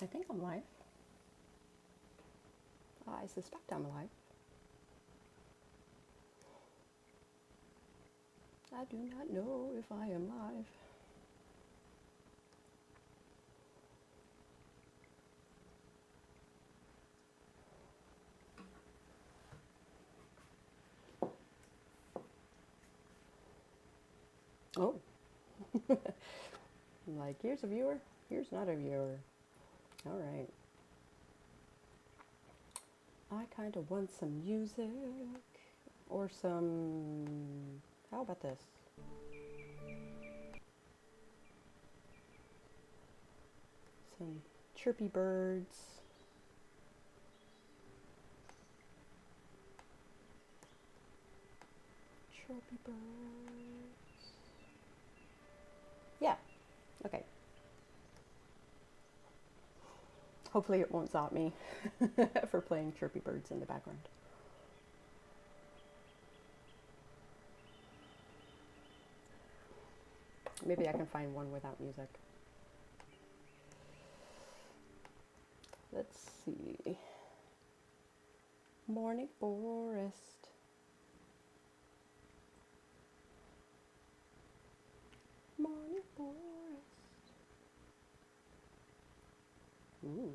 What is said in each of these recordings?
I think I'm live. I suspect I'm live. I do not know if I am live. Oh. I'm like, here's a viewer, here's not a viewer. All right. I kind of want some music or some, how about this? Some chirpy birds. Chirpy birds. Yeah, okay. Hopefully it won't stop me for playing chirpy birds in the background. Maybe I can find one without music. Let's see. Morning forest. Morning forest. Ooh.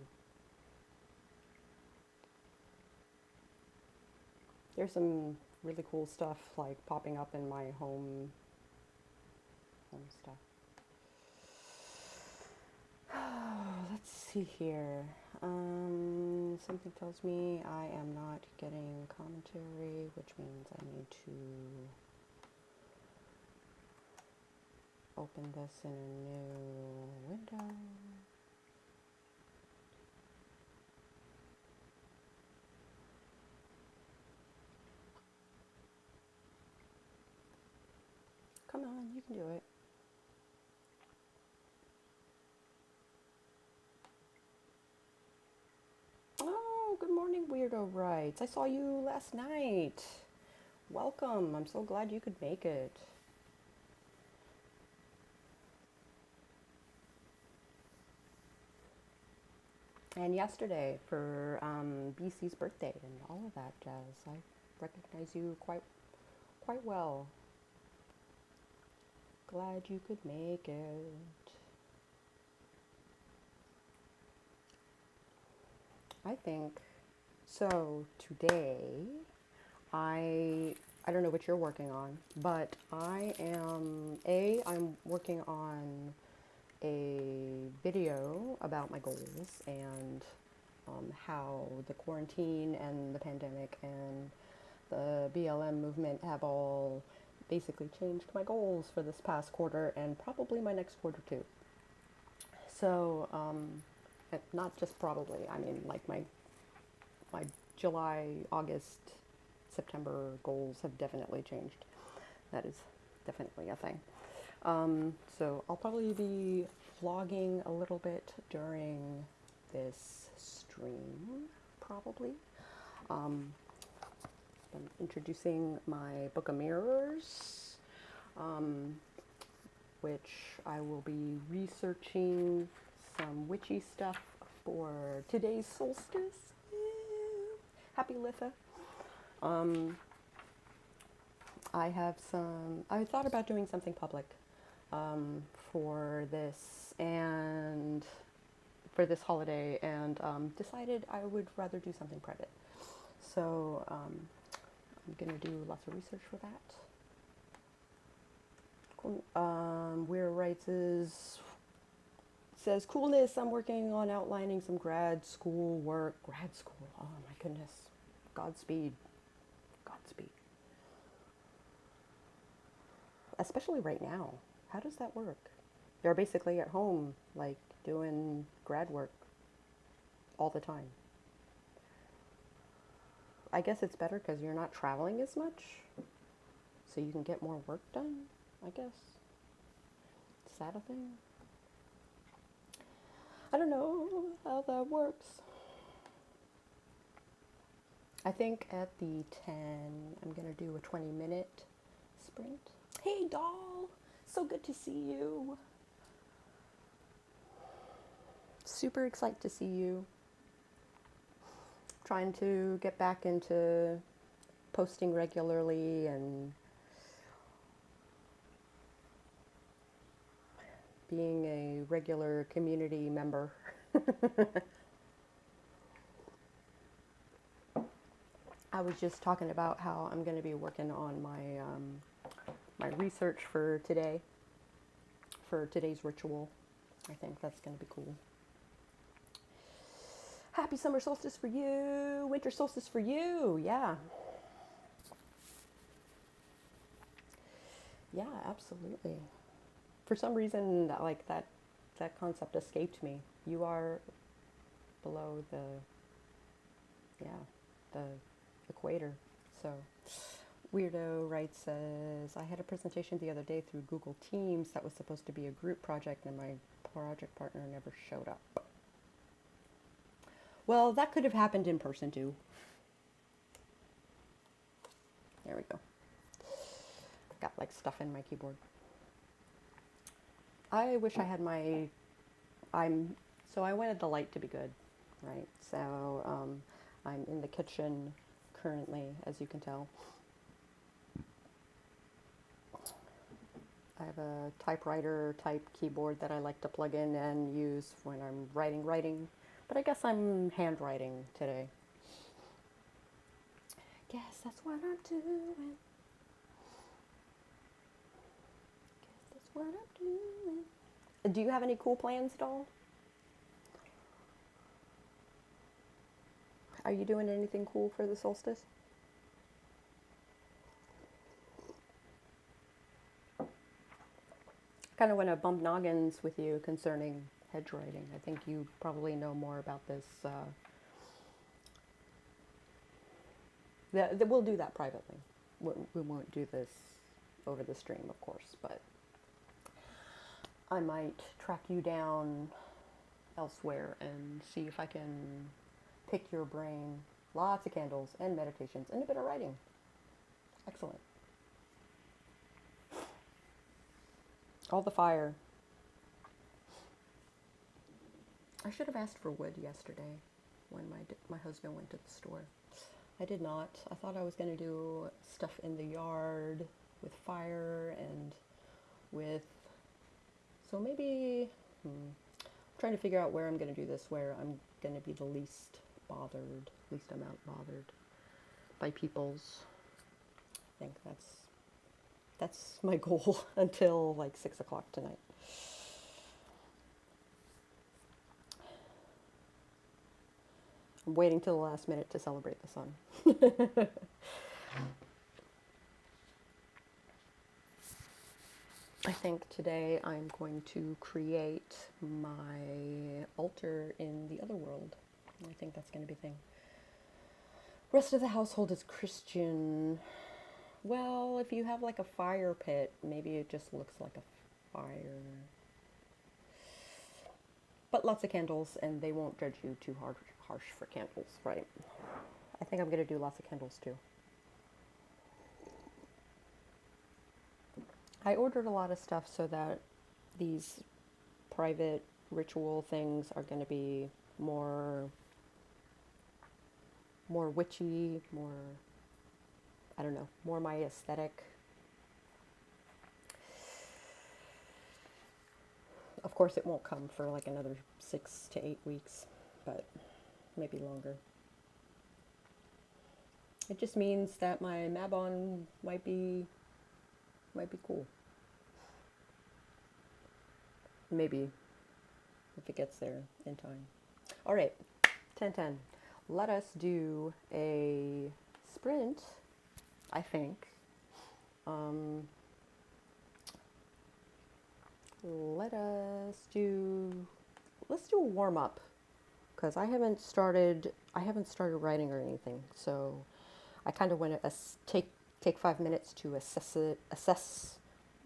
There's some really cool stuff like popping up in my home stuff. Let's see here. Something tells me I am not getting commentary, which means I need to open this in a new window. Come on, you can do it. Oh, good morning, Weirdo Rights. I saw you last night. Welcome. I'm so glad you could make it. And yesterday for BC's birthday and all of that jazz. I recognize you quite well. Glad you could make it. I think so. Today, I don't know what you're working on, but I'm working on a video about my goals and how the quarantine and the pandemic and the BLM movement have all basically changed my goals for this past quarter and probably my next quarter too. So, not just probably, I mean like my July, August, September goals have definitely changed. That is definitely a thing. So I'll probably be vlogging a little bit during this stream, probably. I'm introducing my Book of Mirrors, which I will be researching some witchy stuff for today's solstice. Happy Litha. I thought about doing something public for this and for this holiday and decided I would rather do something private. So I'm going to do lots of research for that. Cool. Weir writes says, coolness, I'm working on outlining some grad school work. Grad school, oh my goodness. Godspeed. Godspeed. Especially right now. How does that work? You're basically at home, like, doing grad work all the time. I guess it's better because you're not traveling as much, so you can get more work done, I guess. Is that a thing? I don't know how that works. I think at the 10, I'm going to do a 20-minute sprint. Hey, doll! So good to see you. super excited to see you. Trying to get back into posting regularly and being a regular community member. I was just talking about how I'm going to be working on my research for today, for today's ritual. I think that's going to be cool. Happy summer solstice for you, winter solstice for you. Yeah. Yeah, absolutely. For some reason, like that concept escaped me. You are below the equator. So, Weirdo writes, says, I had a presentation the other day through Google Teams that was supposed to be a group project and my project partner never showed up. Well, that could have happened in person too. There we go. Got like stuff in my keyboard. I wish I had so I wanted the light to be good, right? So I'm in the kitchen currently, as you can tell. I have a typewriter type keyboard that I like to plug in and use when I'm writing. But I guess I'm handwriting today. Guess that's what I'm doing. Guess that's what I'm doing. Do you have any cool plans at all? Are you doing anything cool for the solstice? Kind of want to bump noggins with you concerning hedge writing. I think you probably know more about this. We'll do that privately. We won't do this over the stream, of course, but I might track you down elsewhere and see if I can pick your brain. Lots of candles and meditations and a bit of writing. Excellent. All the fire. I should have asked for wood yesterday when my husband went to the store. I did not. I thought I was going to do stuff in the yard with fire and with... So maybe... I'm trying to figure out where I'm going to do this, where I'm going to be the least amount bothered by people's. I think that's my goal until like 6 o'clock tonight. I'm waiting till the last minute to celebrate the sun. I think today I'm going to create my altar in the other world. I think that's going to be a thing. Rest of the household is Christian. Well, if you have like a fire pit, maybe it just looks like a fire. But lots of candles, and they won't judge you too harsh for candles, right? I think I'm going to do lots of candles too. I ordered a lot of stuff so that these private ritual things are going to be more witchy, more, I don't know, more my aesthetic. Of course, it won't come for like another 6 to 8 weeks, but maybe longer. It just means that my Mabon might be cool. Maybe, if it gets there in time. All right, 10:10. Let us do a sprint, I think. Let's do a warm up, because I haven't started writing or anything. So I kind of want to take 5 minutes to assess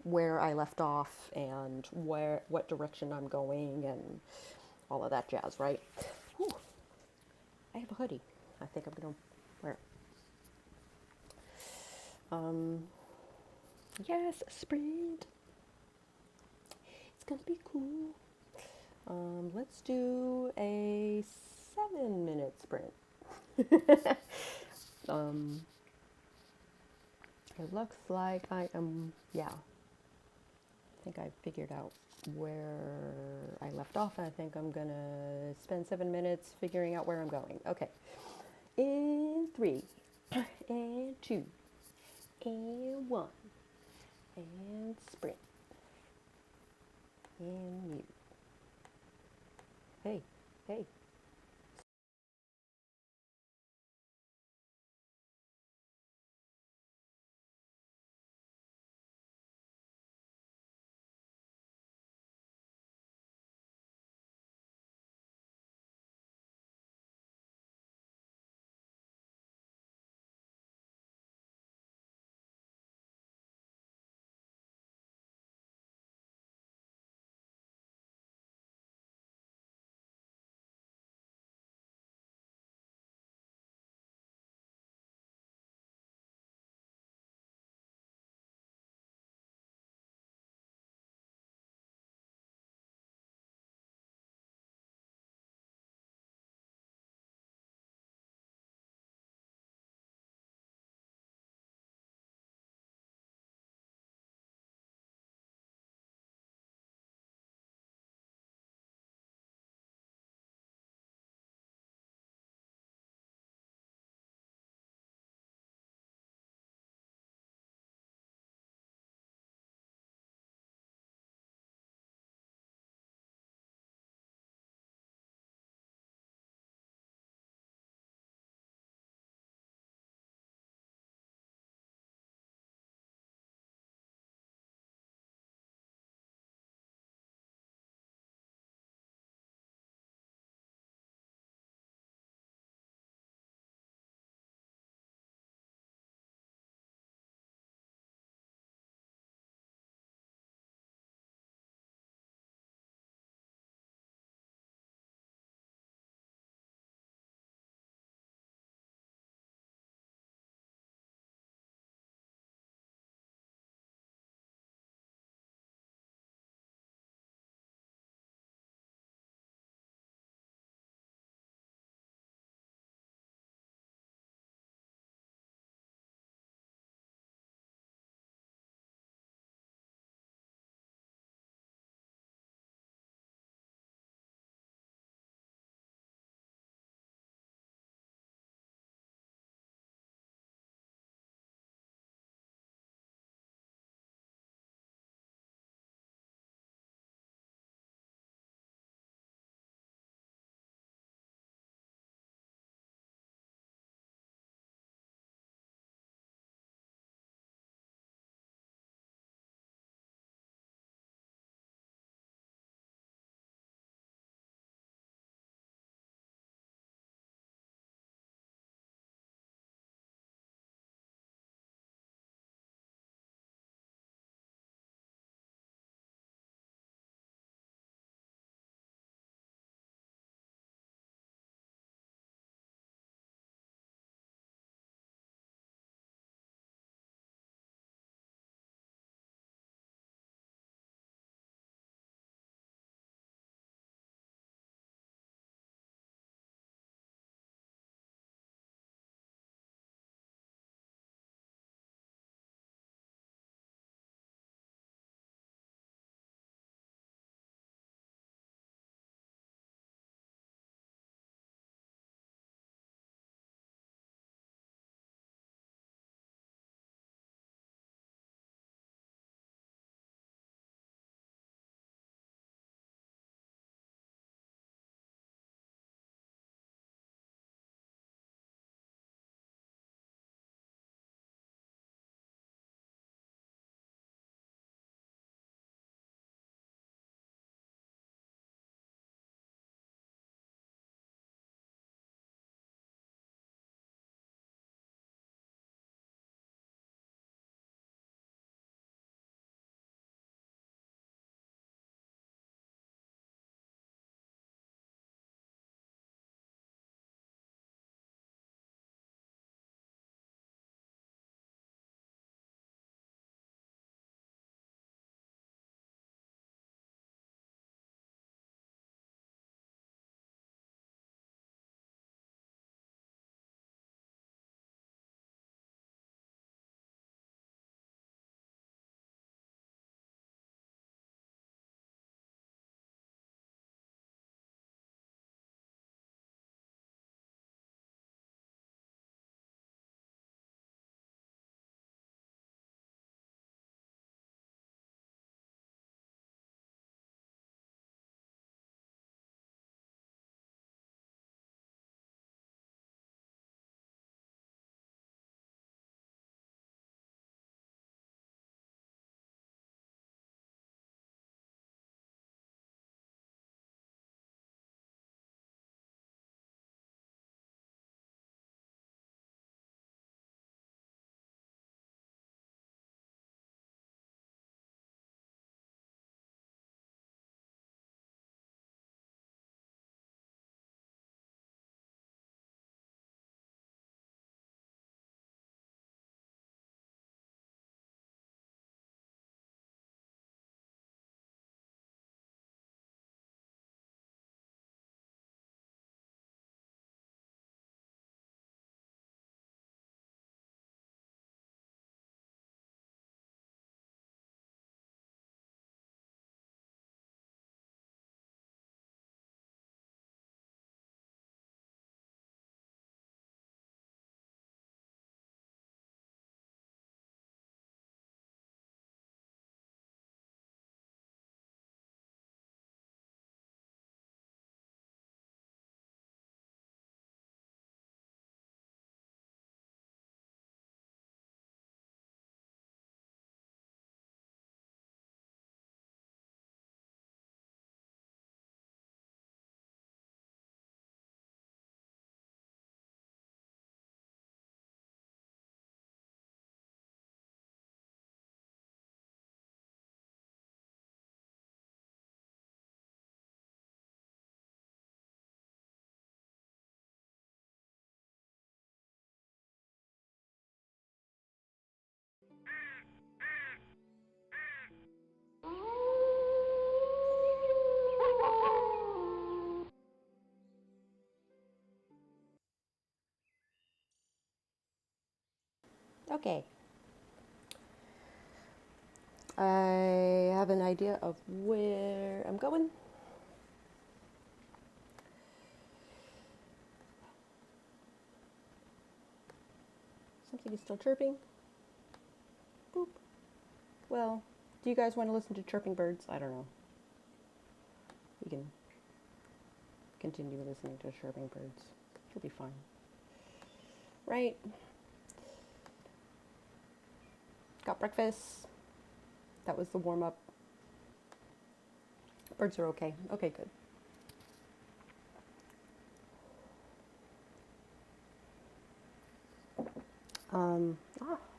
where I left off and what direction I'm going and all of that jazz, right? Whew. I have a hoodie. I think I'm gonna wear it. Yes, a sprint. It's gonna be cool. Let's do a 7-minute sprint. um, it looks like I am, yeah, I think I figured out where I left off, and I think I'm gonna spend 7 minutes figuring out where I'm going. Okay. In 3, and 2, and 1, and sprint, and mute. Hey, hey. Okay. I have an idea of where I'm going. Something is still chirping. Boop. Well, do you guys want to listen to chirping birds? I don't know. We can continue listening to chirping birds. It'll be fine. Right? Got breakfast. That was the warm-up. Birds are okay. Okay, good.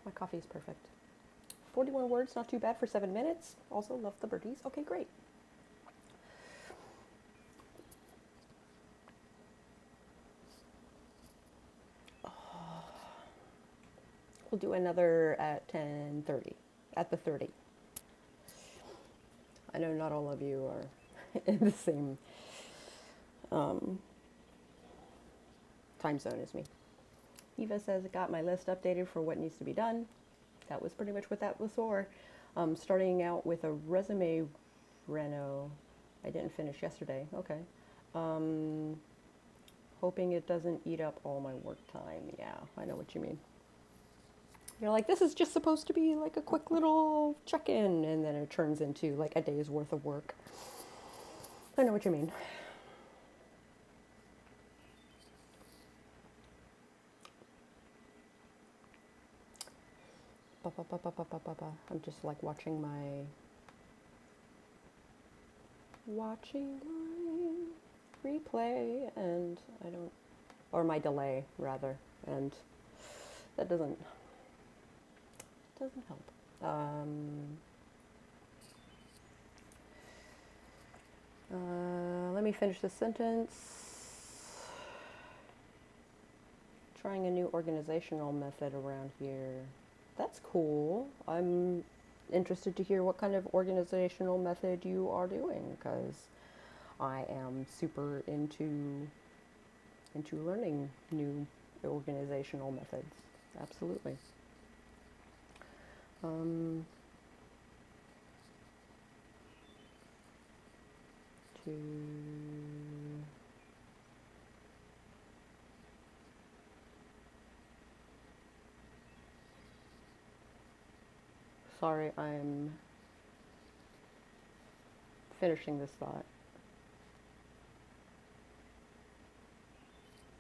My coffee is perfect. 41 words, not too bad for 7 minutes. Also love the birdies. Okay, great. We'll do another at 10:30, at the 30. I know not all of you are in the same time zone as me. Eva says, got my list updated for what needs to be done. That was pretty much what that was for. Starting out with a resume reno. I didn't finish yesterday. Okay. Hoping it doesn't eat up all my work time. Yeah, I know what you mean. You're like, this is just supposed to be like a quick little check-in, and then it turns into like a day's worth of work. I know what you mean. I'm just like watching my replay, and I don't, or my delay rather, and that doesn't help. Let me finish this sentence. Trying a new organizational method around here. That's cool. I'm interested to hear what kind of organizational method you are doing, because I am super into learning new organizational methods. Absolutely. Sorry, I'm finishing this thought.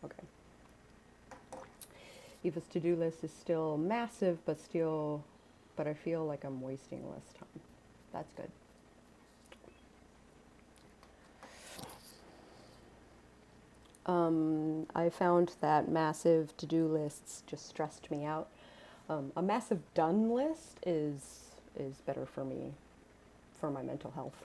Okay. Eva's to-do list is still massive, but I feel like I'm wasting less time. That's good. I found that massive to-do lists just stressed me out. A massive done list is better for me, for my mental health.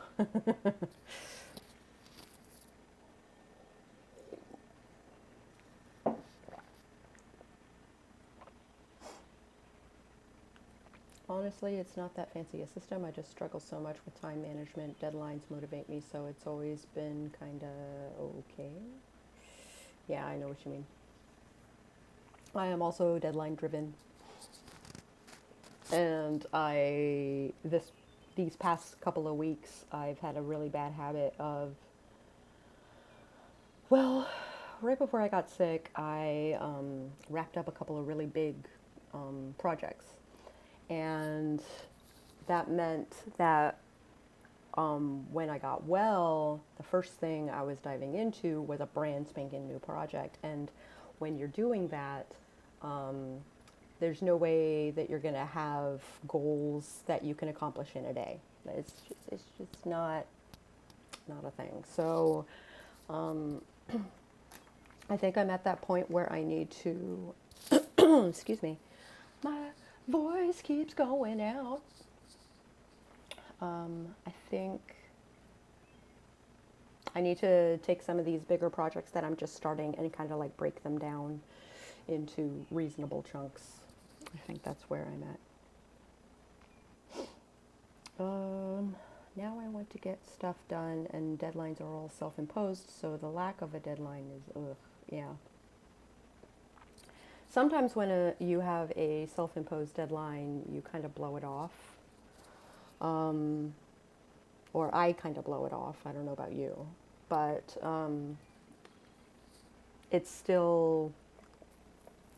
Honestly, it's not that fancy a system. I just struggle so much with time management. Deadlines motivate me, so it's always been kind of okay. Yeah, I know what you mean. I am also deadline driven. And these past couple of weeks, I've had a really bad habit of, well, right before I got sick, I wrapped up a couple of really big projects. And that meant that when I got well, the first thing I was diving into was a brand spanking new project. And when you're doing that, there's no way that you're going to have goals that you can accomplish in a day. It's just not a thing. So I think I'm at that point where I need to, excuse me, my voice keeps going out. I think I need to take some of these bigger projects that I'm just starting and kind of like break them down into reasonable chunks. I think that's where I'm at. Now I want to get stuff done, and deadlines are all self-imposed, so the lack of a deadline is, yeah. Sometimes when you have a self-imposed deadline, you kind of blow it off. Or I kind of blow it off. I don't know about you. But it's still,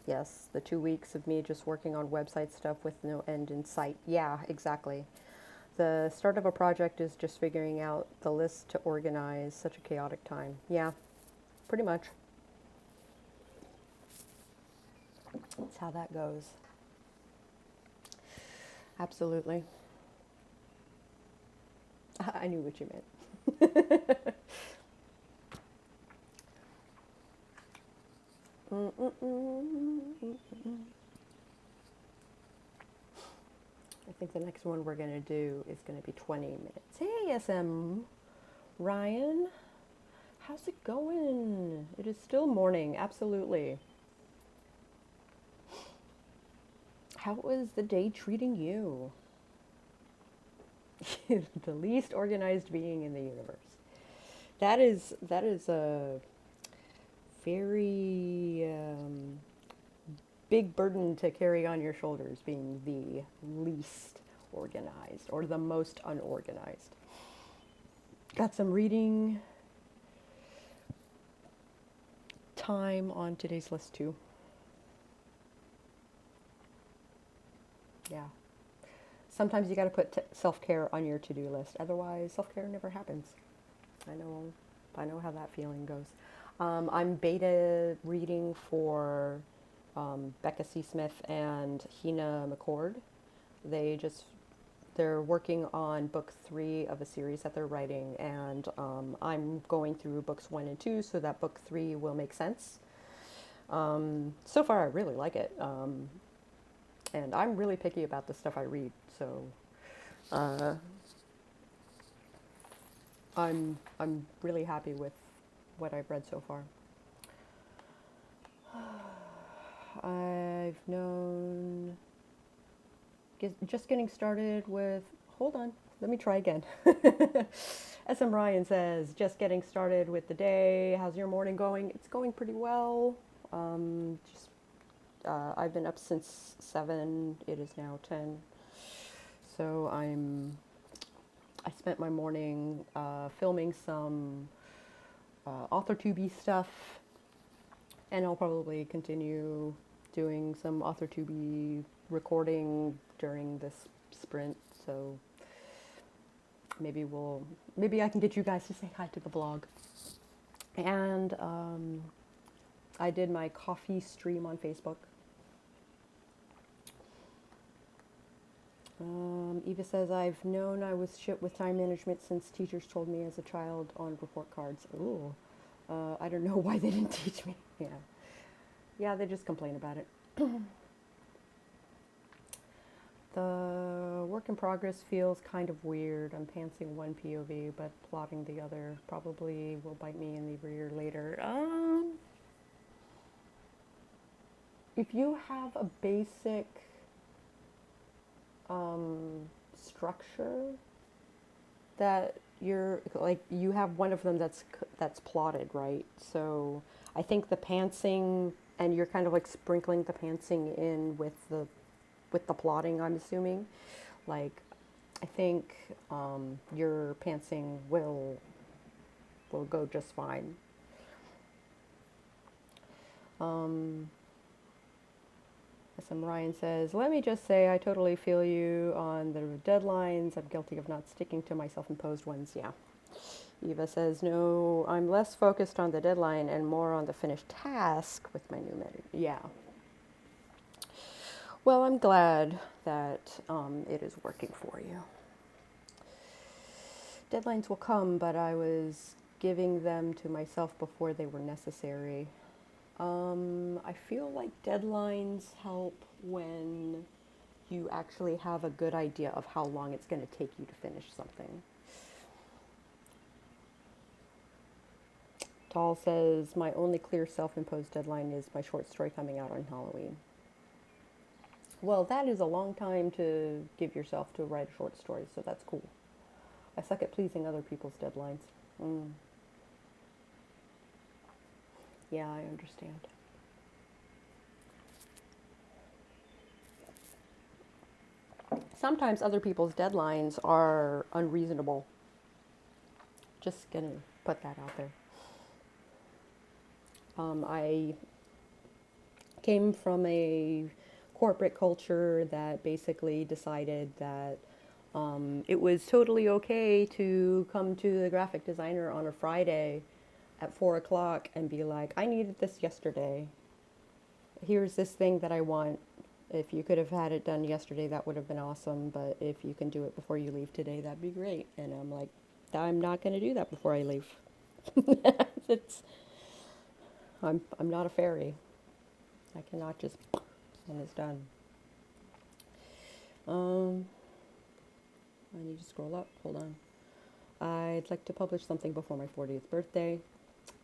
yes, the 2 weeks of me just working on website stuff with no end in sight. Yeah, exactly. The start of a project is just figuring out the list to organize. Such a chaotic time. Yeah, pretty much. That's how that goes. Absolutely. I knew what you meant. I think the next one we're going to do is going to be 20 minutes. Hey, SM Ryan, how's it going? It is still morning, absolutely. How is the day treating you? The least organized being in the universe. That is a very big burden to carry on your shoulders, being the least organized or the most unorganized. Got some reading time on today's list too. Yeah. Sometimes you got to put self-care on your to-do list. Otherwise, self-care never happens. I know how that feeling goes. I'm beta reading for Becca C. Smith and Hina McCord. They're working on book 3 of a series that they're writing, and I'm going through books 1 and 2 so that book 3 will make sense. So far, I really like it. And I'm really picky about the stuff I read, so I'm really happy with what I've read so far. I've known, just getting started with, hold on, let me try again. SM Ryan says, just getting started with the day. How's your morning going? It's going pretty well. I've been up since 7. It is now 10. So I spent my morning filming some AuthorTube stuff, and I'll probably continue doing some AuthorTube recording during this sprint. So maybe I can get you guys to say hi to the vlog. And I did my coffee stream on Facebook. Eva says, I've known I was shit with time management since teachers told me as a child on report cards. Ooh, I don't know why they didn't teach me. Yeah, they just complain about it. The work in progress feels kind of weird. I'm pantsing one POV, but plotting the other probably will bite me in the rear later. If you have a basic structure that you have one of them that's plotted, right? So I think the pantsing, and you're kind of like sprinkling the pantsing in with the plotting, I'm assuming. Like, I think your pantsing will go just fine. Some Ryan says, let me just say I totally feel you on the deadlines. I'm guilty of not sticking to my self-imposed ones. Yeah. Eva says, no, I'm less focused on the deadline and more on the finished task with my new method. Yeah. Well, I'm glad that it is working for you. Deadlines will come, but I was giving them to myself before they were necessary. I feel like deadlines help when you actually have a good idea of how long it's going to take you to finish something. Tall says, my only clear self-imposed deadline is my short story coming out on Halloween. Well, that is a long time to give yourself to write a short story, so that's cool. I suck at pleasing other people's deadlines. Yeah, I understand. sometimes other people's deadlines are unreasonable. Just gonna put that out there. I came from a corporate culture that basically decided that it was totally okay to come to the graphic designer on a Friday at 4 o'clock and be like, I needed this yesterday. Here's this thing that I want. If you could have had it done yesterday, that would have been awesome. But if you can do it before you leave today, that'd be great. And I'm like, I'm not going to do that before I leave. it's, I'm not a fairy. I cannot just, and it's done. I need to scroll up. Hold on. I'd like to publish something before my 40th birthday.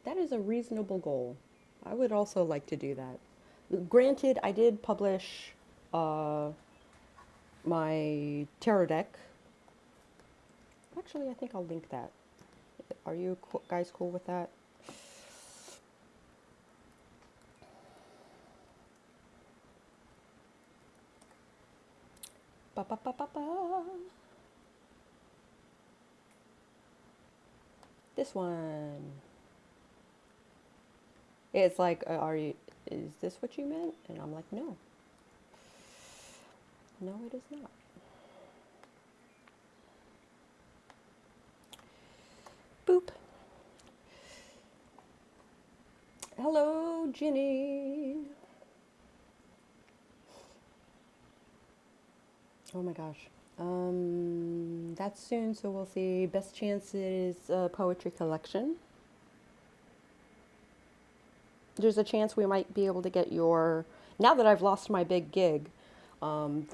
That is a reasonable goal. I would also like to do that. Granted, I did publish my tarot deck. Actually, I think I'll link that. Are you guys cool with that? Ba, ba, ba, ba, ba. This one. It's like, is this what you meant? And I'm like, no. No, it is not. Boop. Hello, Ginny. Oh my gosh. That's soon, so we'll see. Best chance is a poetry collection. There's a chance we might be able to get your, now that I've lost my big gig,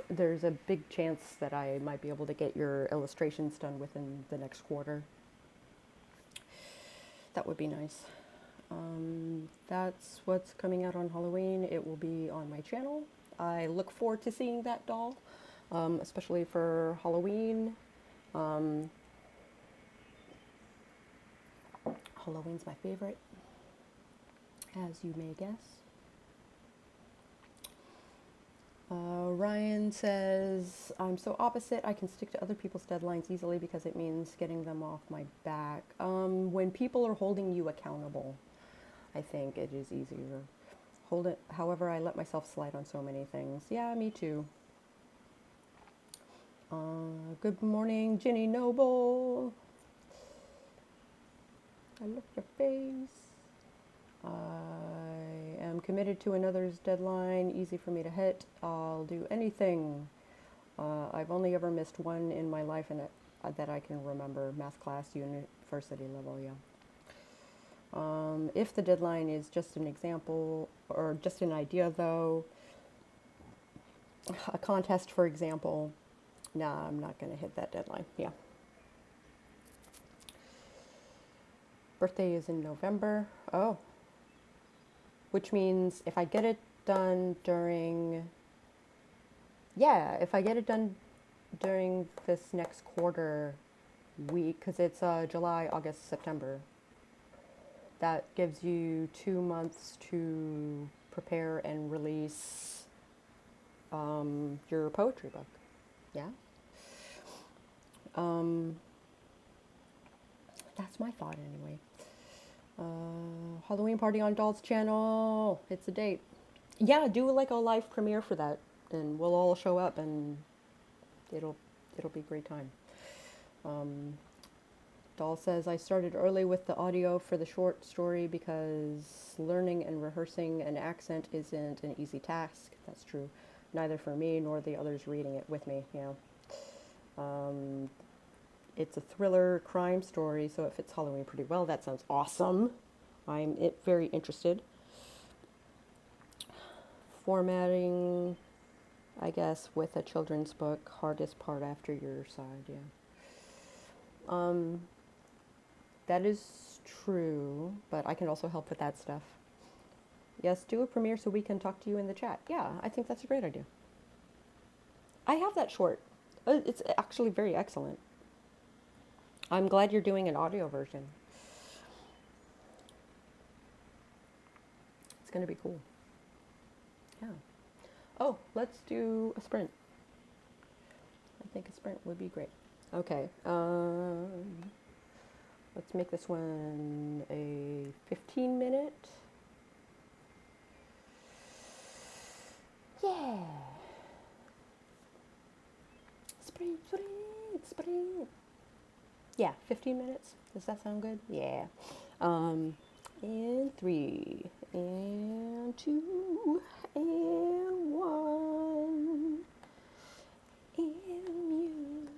there's a big chance that I might be able to get your illustrations done within the next quarter. That would be nice. That's what's coming out on Halloween. It will be on my channel. I look forward to seeing that doll, especially for Halloween. Halloween's my favorite, as you may guess. Ryan says, I'm so opposite. I can stick to other people's deadlines easily because it means getting them off my back. When people are holding you accountable, I think it is easier. However, I let myself slide on so many things. Yeah, me too. Good morning, Ginny Noble. I love your face. I am committed to another's deadline, easy for me to hit. I'll do anything. I've only ever missed one in my life and that I can remember. Math class, university level, yeah. If the deadline is just an example or just an idea though, a contest for example, nah, I'm not going to hit that deadline, yeah. Birthday is in November. Oh. Which means if I get it done during, if I get it done during this next quarter week, because it's July, August, September, that gives you 2 months to prepare and release your poetry book. Yeah? That's my thought anyway. Halloween party on Doll's channel. It's a date. Yeah, do like a live premiere for that, and we'll all show up, and it'll be a great time. Doll says, I started early with the audio for the short story because learning and rehearsing an accent isn't an easy task. That's true. Neither for me nor the others reading it with me, you know. It's a thriller crime story, so it fits Halloween pretty well. That sounds awesome. I'm very interested. Formatting, I guess, with a children's book, hardest part after your side, yeah. That is true, but I can also help with that stuff. Yes, do a premiere so we can talk to you in the chat. Yeah, I think that's a great idea. I have that short. It's actually very excellent. I'm glad you're doing an audio version. It's going to be cool. Yeah. Oh, let's do a sprint. think a sprint would be great. Okay. Let's make this one a 15-minute. Yeah. Sprint, sprint, sprint. Yeah, 15 minutes. Does that sound good? Yeah. And 3, and 2, and 1, and mute.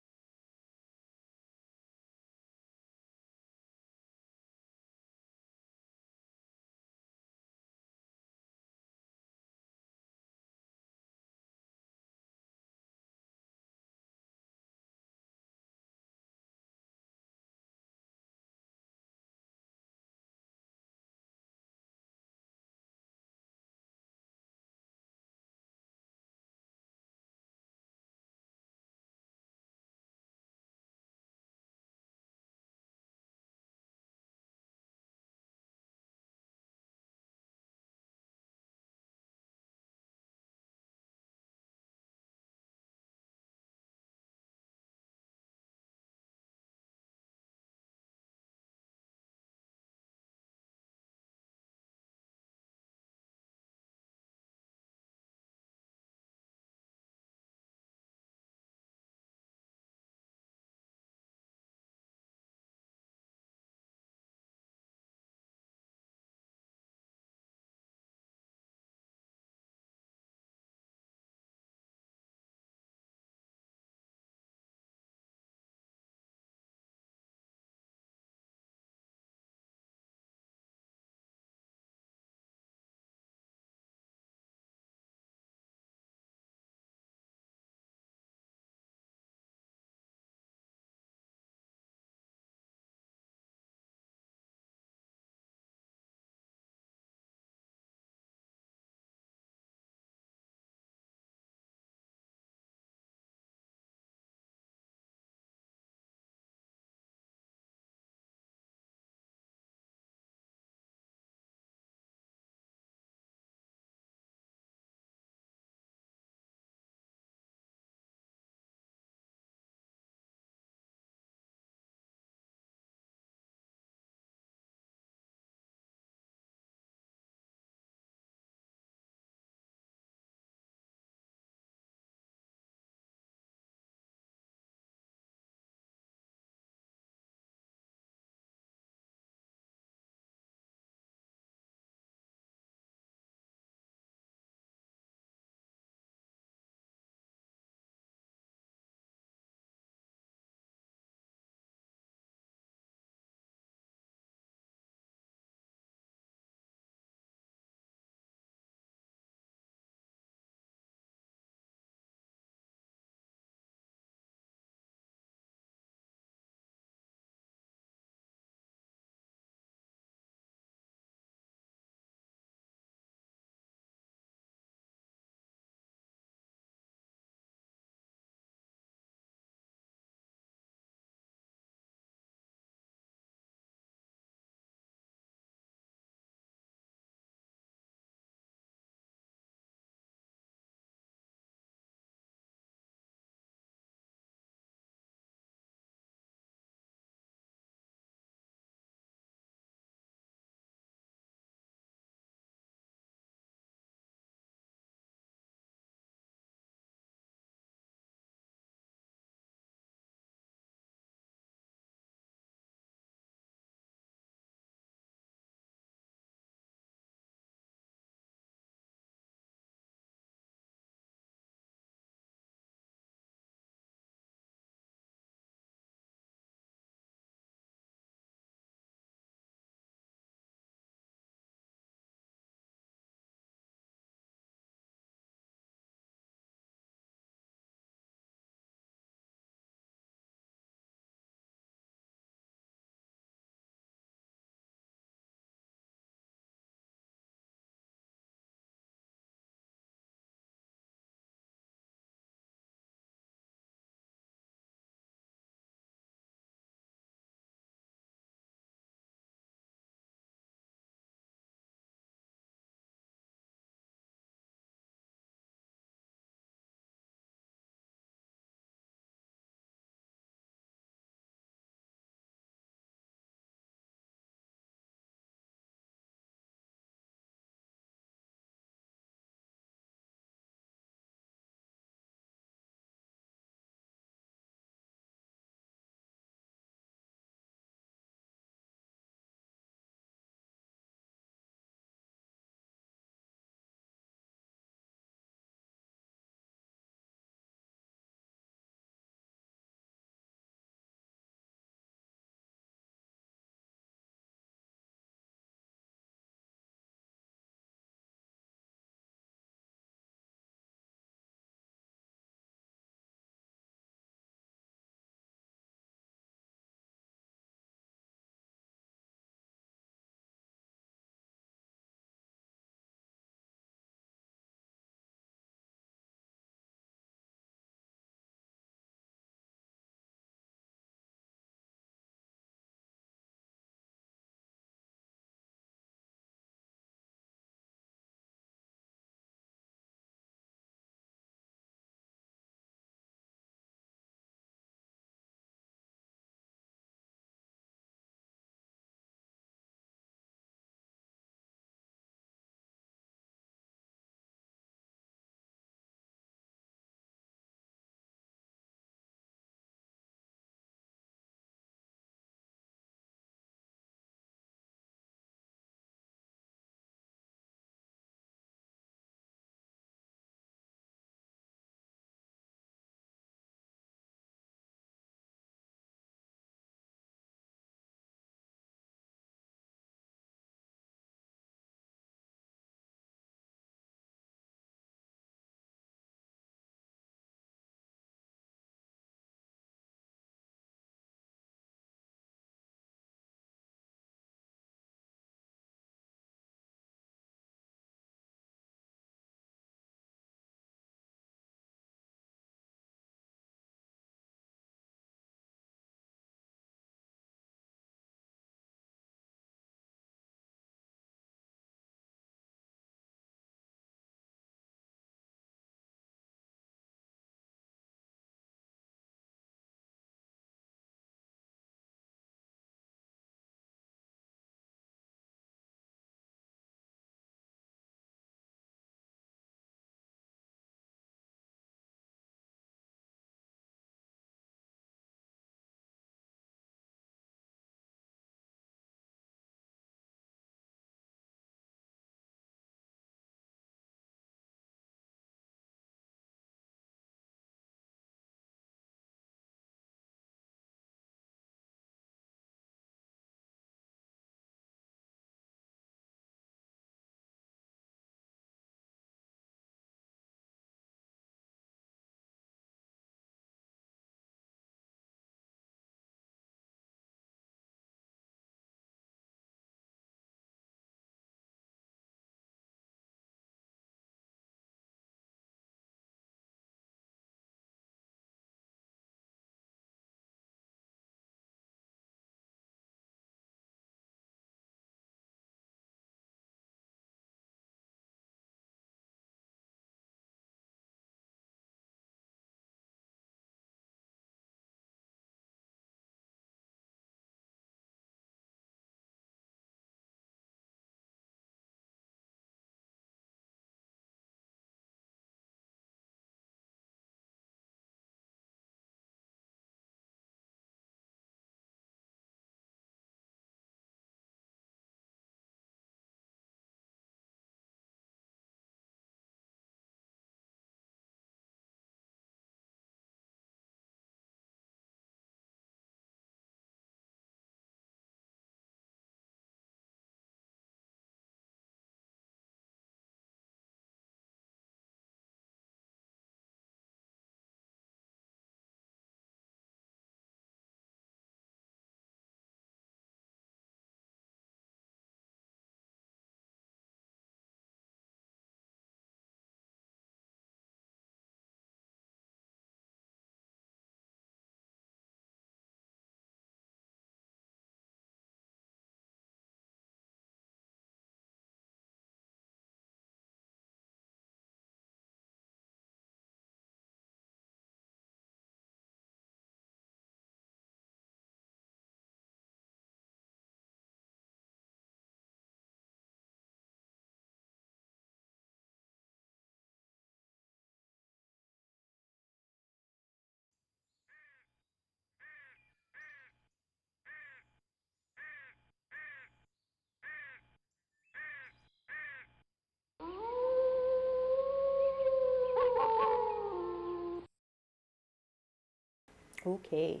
Okay.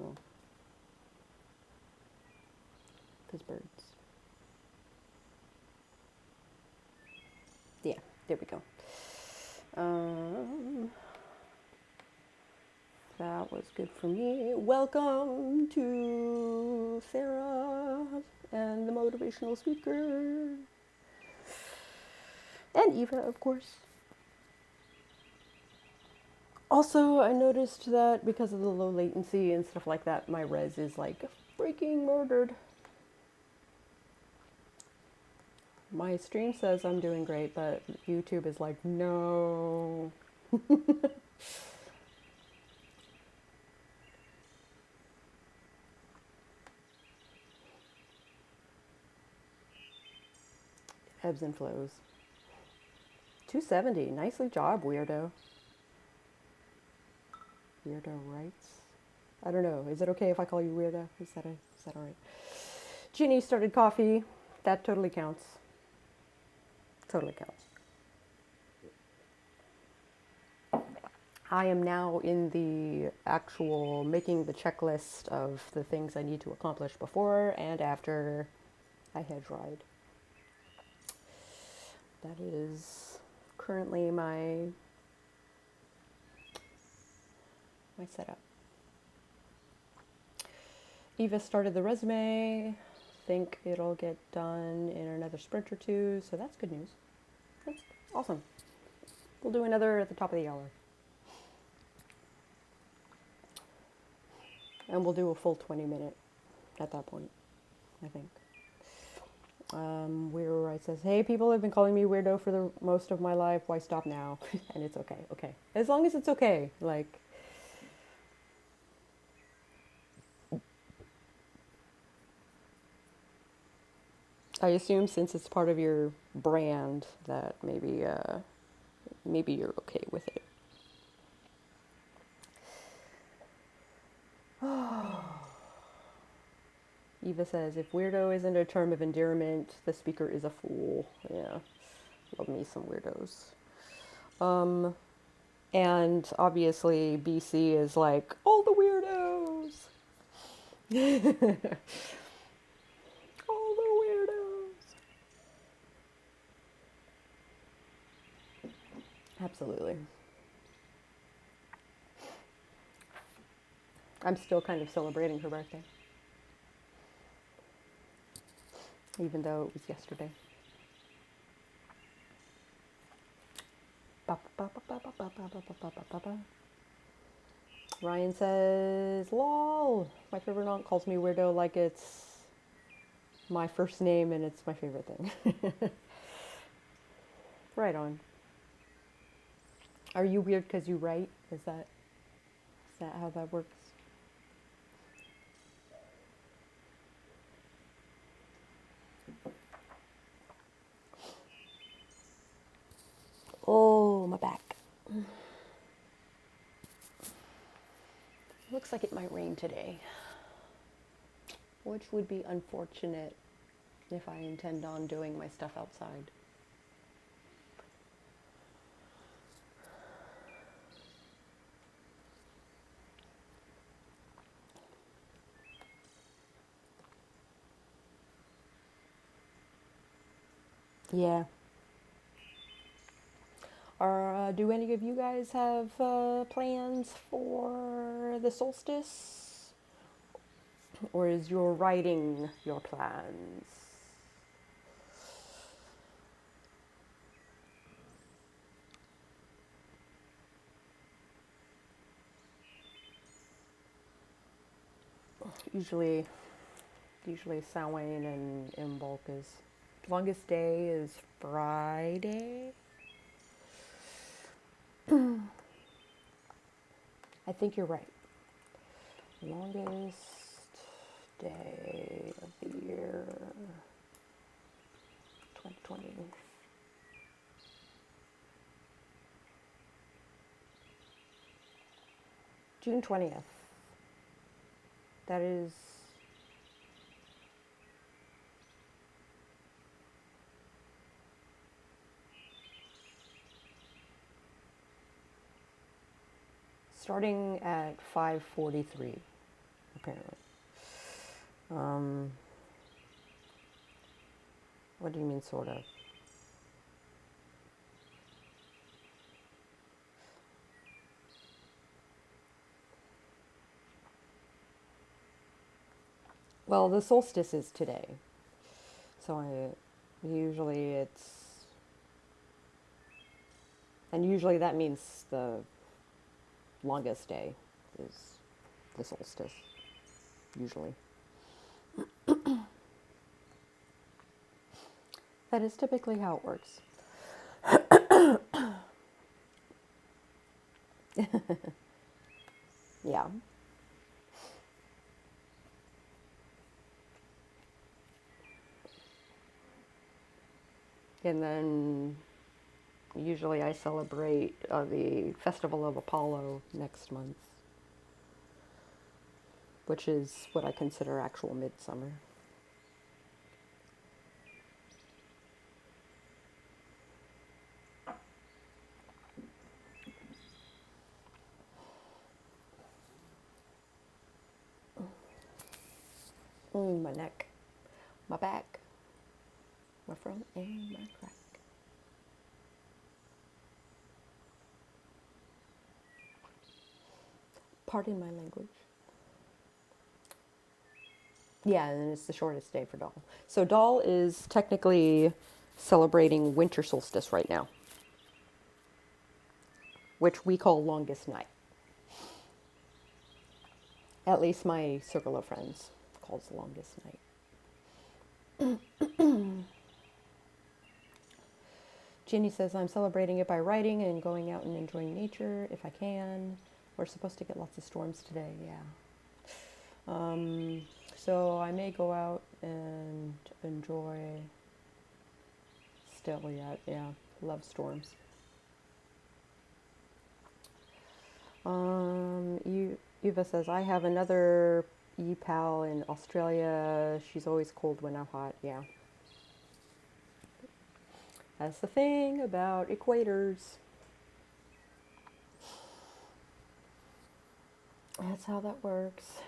Oh, those birds. Yeah, there we go. That was good for me. Welcome to Sarah and the motivational speaker. And Eva, of course. Also, I noticed that because of the low latency and stuff like that, my res is like freaking murdered. My stream says I'm doing great, but YouTube is like, no. Ebbs and flows. 270. Nicely job, weirdo. Weirdo writes. I don't know. Is it okay if I call you weirdo? Is that all right? Ginny started coffee. That totally counts. Totally counts. I am now in the actual making the checklist of the things I need to accomplish before and after I hedge ride. That is currently my setup. Eva started the resume. Think it'll get done in another sprint or two, so that's good news. That's awesome. We'll do another at the top of the hour. And we'll do a full 20-minute at that point, I think. Weirdo Right says, hey, people have been calling me weirdo for the most of my life. Why stop now? And it's okay. Okay. As long as it's okay. Like, I assume since it's part of your brand that maybe you're okay with it. Eva says, if weirdo isn't a term of endearment, the speaker is a fool. Yeah, love me some weirdos. And obviously BC is like, all the weirdos. All the weirdos. Absolutely. I'm still kind of celebrating her birthday. Even though it was yesterday. Ryan says, lol, my favorite aunt calls me weirdo like it's my first name and it's my favorite thing. Right on. Are you weird because you write? Is that how that works? Oh, my back. Looks like it might rain today, which would be unfortunate if I intend on doing my stuff outside. Yeah. Do any of you guys have plans for the solstice? Or is your writing your plans? Usually Samhain and Imbolc is longest day is Friday. I think you're right. Longest day of the year 2020. June 20th. That is starting at 5:43, apparently. What do you mean, sort of? Well, the solstice is today, so usually and usually that means the longest day is the solstice, usually. That is typically how it works. Yeah. And then usually I celebrate the Festival of Apollo next month, which is what I consider actual midsummer. My neck, my back, my front, and my crack. Pardon my language. Yeah, and it's the shortest day for Doll. So Doll is technically celebrating winter solstice right now, which we call longest night. At least my circle of friends calls the longest night. Ginny says, I'm celebrating it by writing and going out and enjoying nature if I can. We're supposed to get lots of storms today, yeah. So I may go out and enjoy still yet, yeah. Love storms. Eva says, I have another e-pal in Australia. She's always cold when I'm hot, yeah. That's the thing about equators. That's how that works.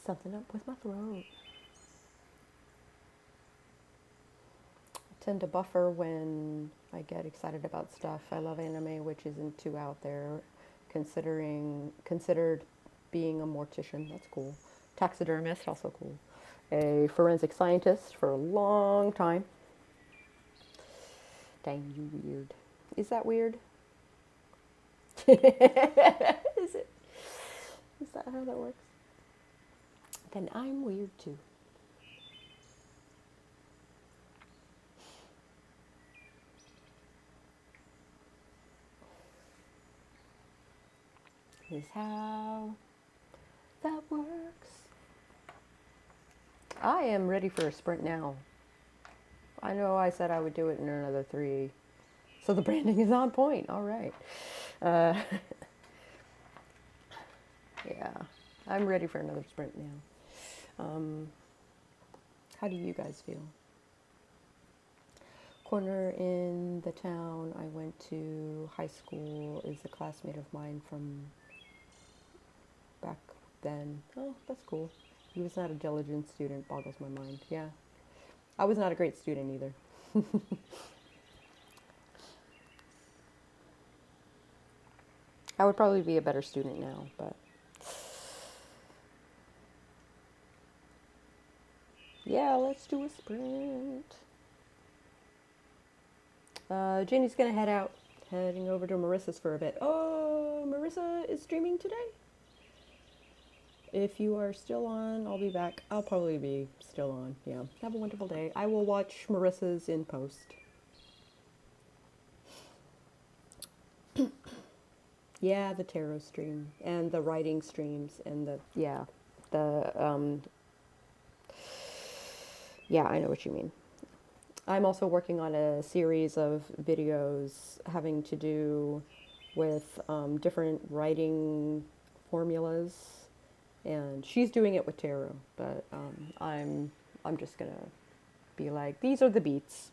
Something up with my throat. I tend to buffer when I get excited about stuff. I love anime, which isn't too out there. Considered being a mortician, that's cool. Taxidermist, also cool. A forensic scientist for a long time. Dang, you weird. Is that weird? Is it? Is that how that works? Then I'm weird too. Is how that works. I am ready for a sprint now. I know I said I would do it in another 3. So the branding is on point. All right. Yeah, I'm ready for another sprint now. How do you guys feel? Corner in the town I went to high school is a classmate of mine from back then. Oh, that's cool. He was not a diligent student, boggles my mind. Yeah. I was not a great student either. I would probably be a better student now, but yeah, let's do a sprint. Jenny's gonna head out, heading over to Marissa's for a bit. Oh, Marissa is streaming today? If you are still on, I'll be back. I'll probably be still on, yeah. Have a wonderful day. I will watch Marissa's in post. Yeah, the tarot stream and the writing streams and yeah, I know what you mean. I'm also working on a series of videos having to do with different writing formulas, and she's doing it with tarot, but I'm just gonna be like, these are the beats.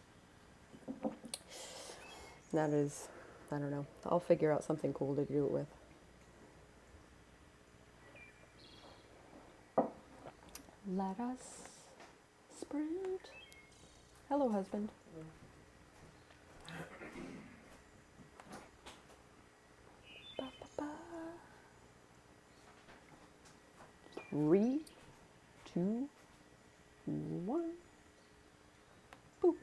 That is, I don't know. I'll figure out something cool to do it with. Let us sprint. Hello, husband. Ba, ba, ba. 3, 2, 1. Boop.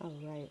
All right.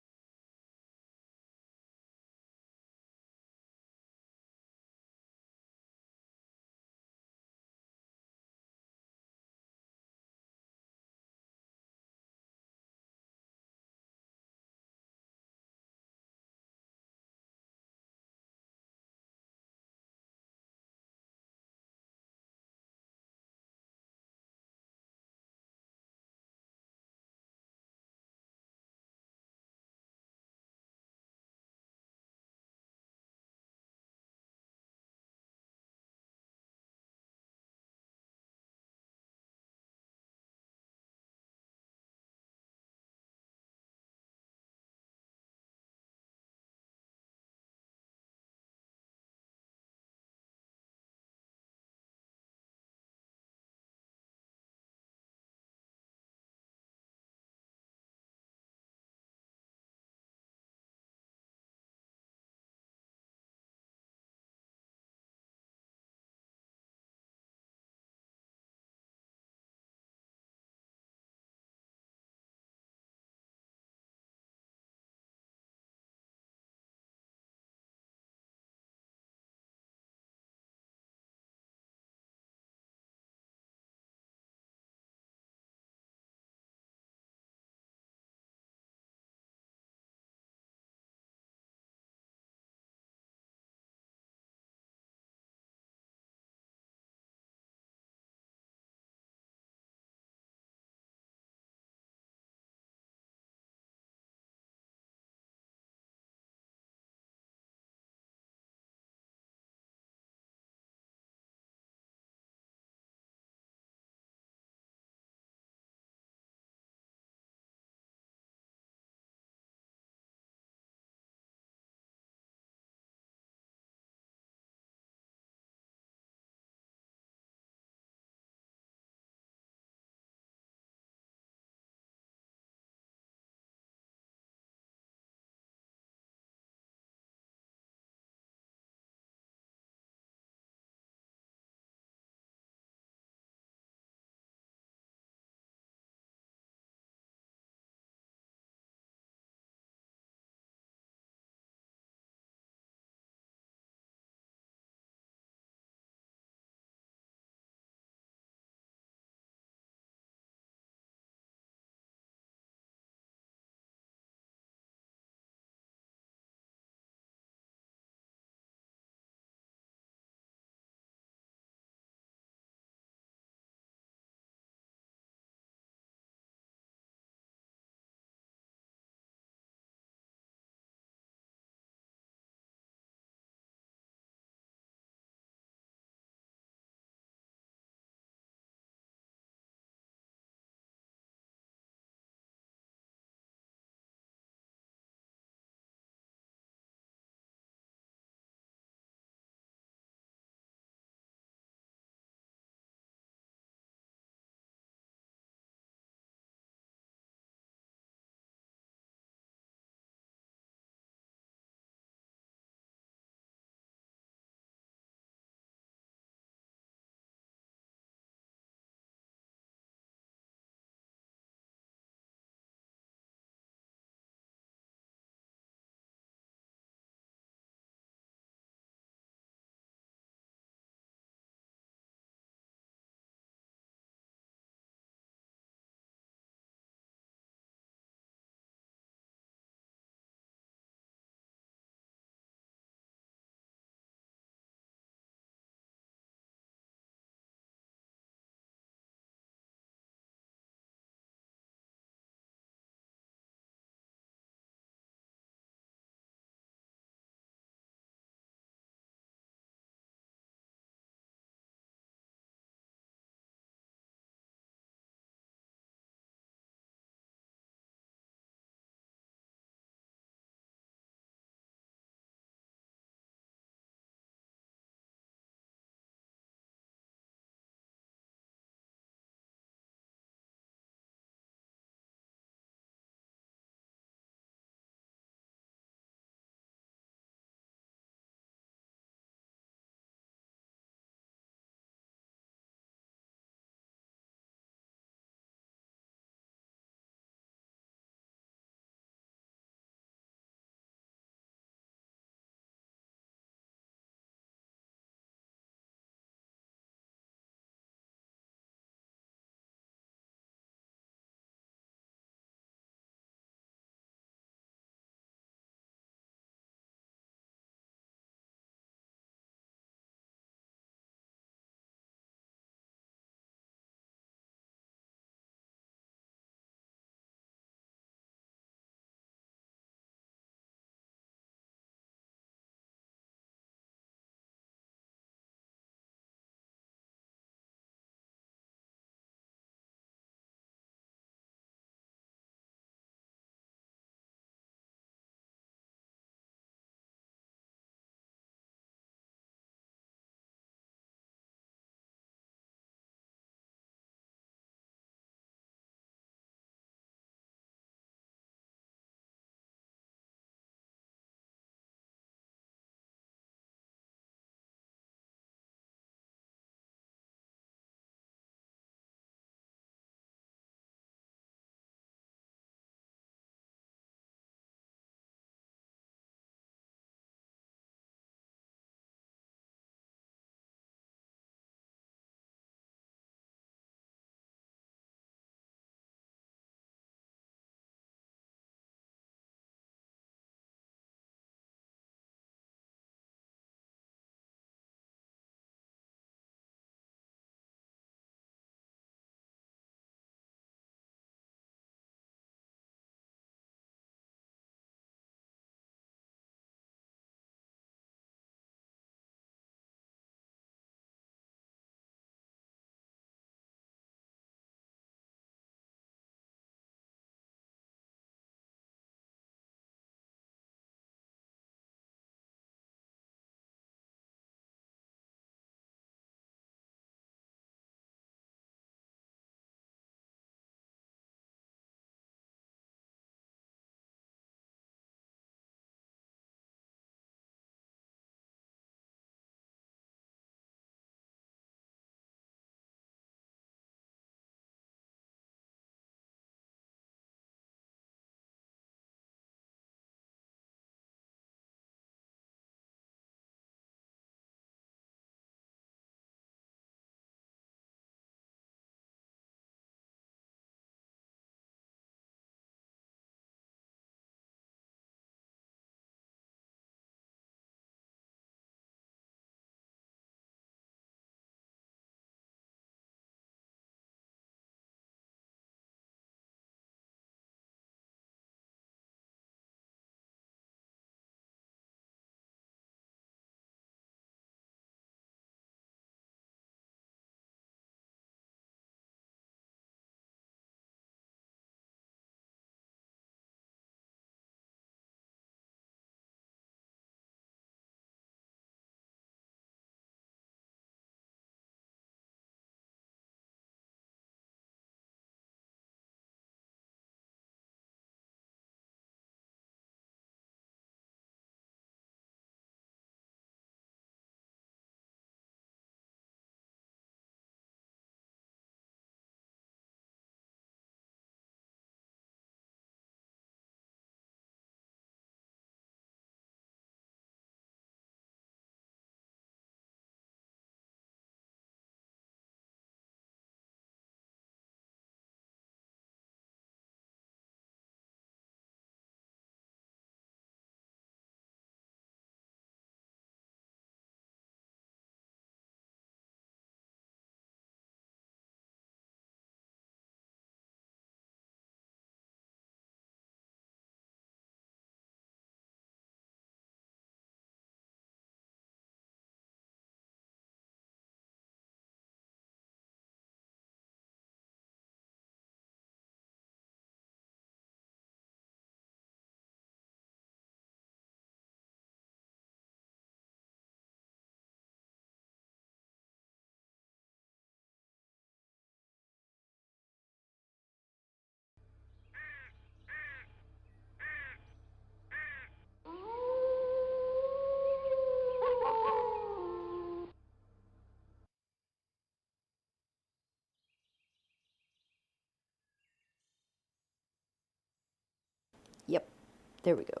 There we go.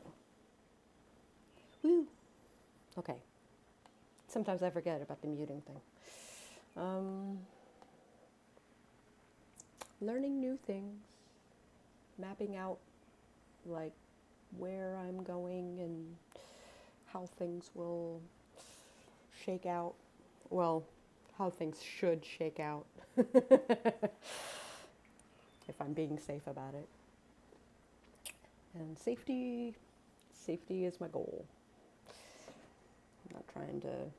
Woo. Okay. Sometimes I forget about the muting thing. Learning new things, mapping out like where I'm going and how things will shake out. Well, how things should shake out if I'm being safe about it. And safety is my goal. I'm not trying to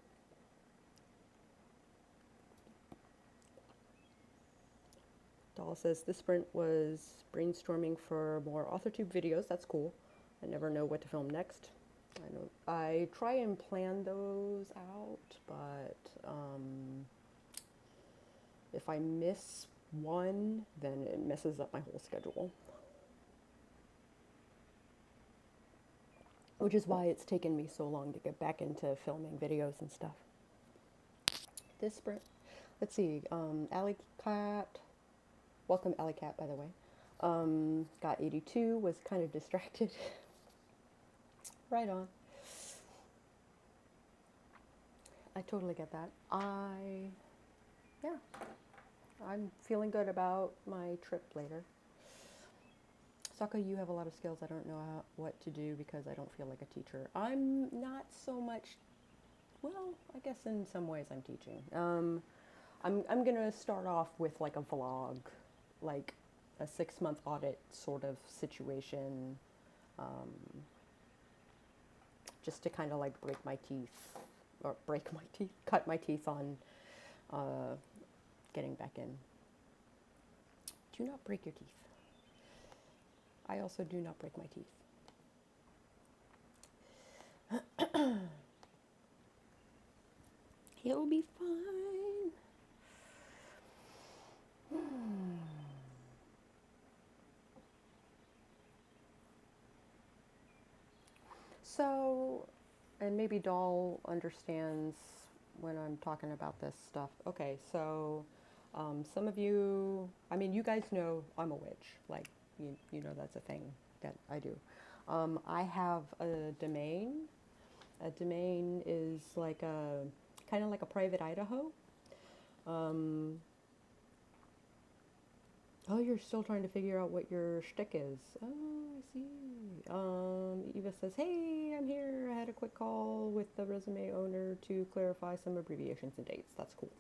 Doll says this sprint was brainstorming for more AuthorTube videos. That's cool. I never know what to film next. I try and plan those out, but if I miss one, then it messes up my whole schedule. Which is why it's taken me so long to get back into filming videos and stuff. This sprint, let's see, Alley Cat, welcome Alley Cat, by the way. Got 82, was kind of distracted. Right on. I totally get that. I'm feeling good about my trip later. Sako, you have a lot of skills. I don't know what to do because I don't feel like a teacher. I'm not so much, well, I guess in some ways I'm teaching. I'm gonna start off with like a vlog, like a 6-month audit sort of situation, just to kind of like cut my teeth on getting back in. Do not break your teeth. I also do not break my teeth. He'll be fine. So, and maybe Doll understands when I'm talking about this stuff. Okay, so some of you, I mean, you guys know I'm a witch. Like, you know that's a thing that I do. I have a domain. A domain is like a, kind of like a private Idaho. Oh, you're still trying to figure out what your shtick is. Oh, I see. Eva says, hey, I'm here. I had a quick call with the resume owner to clarify some abbreviations and dates. That's cool.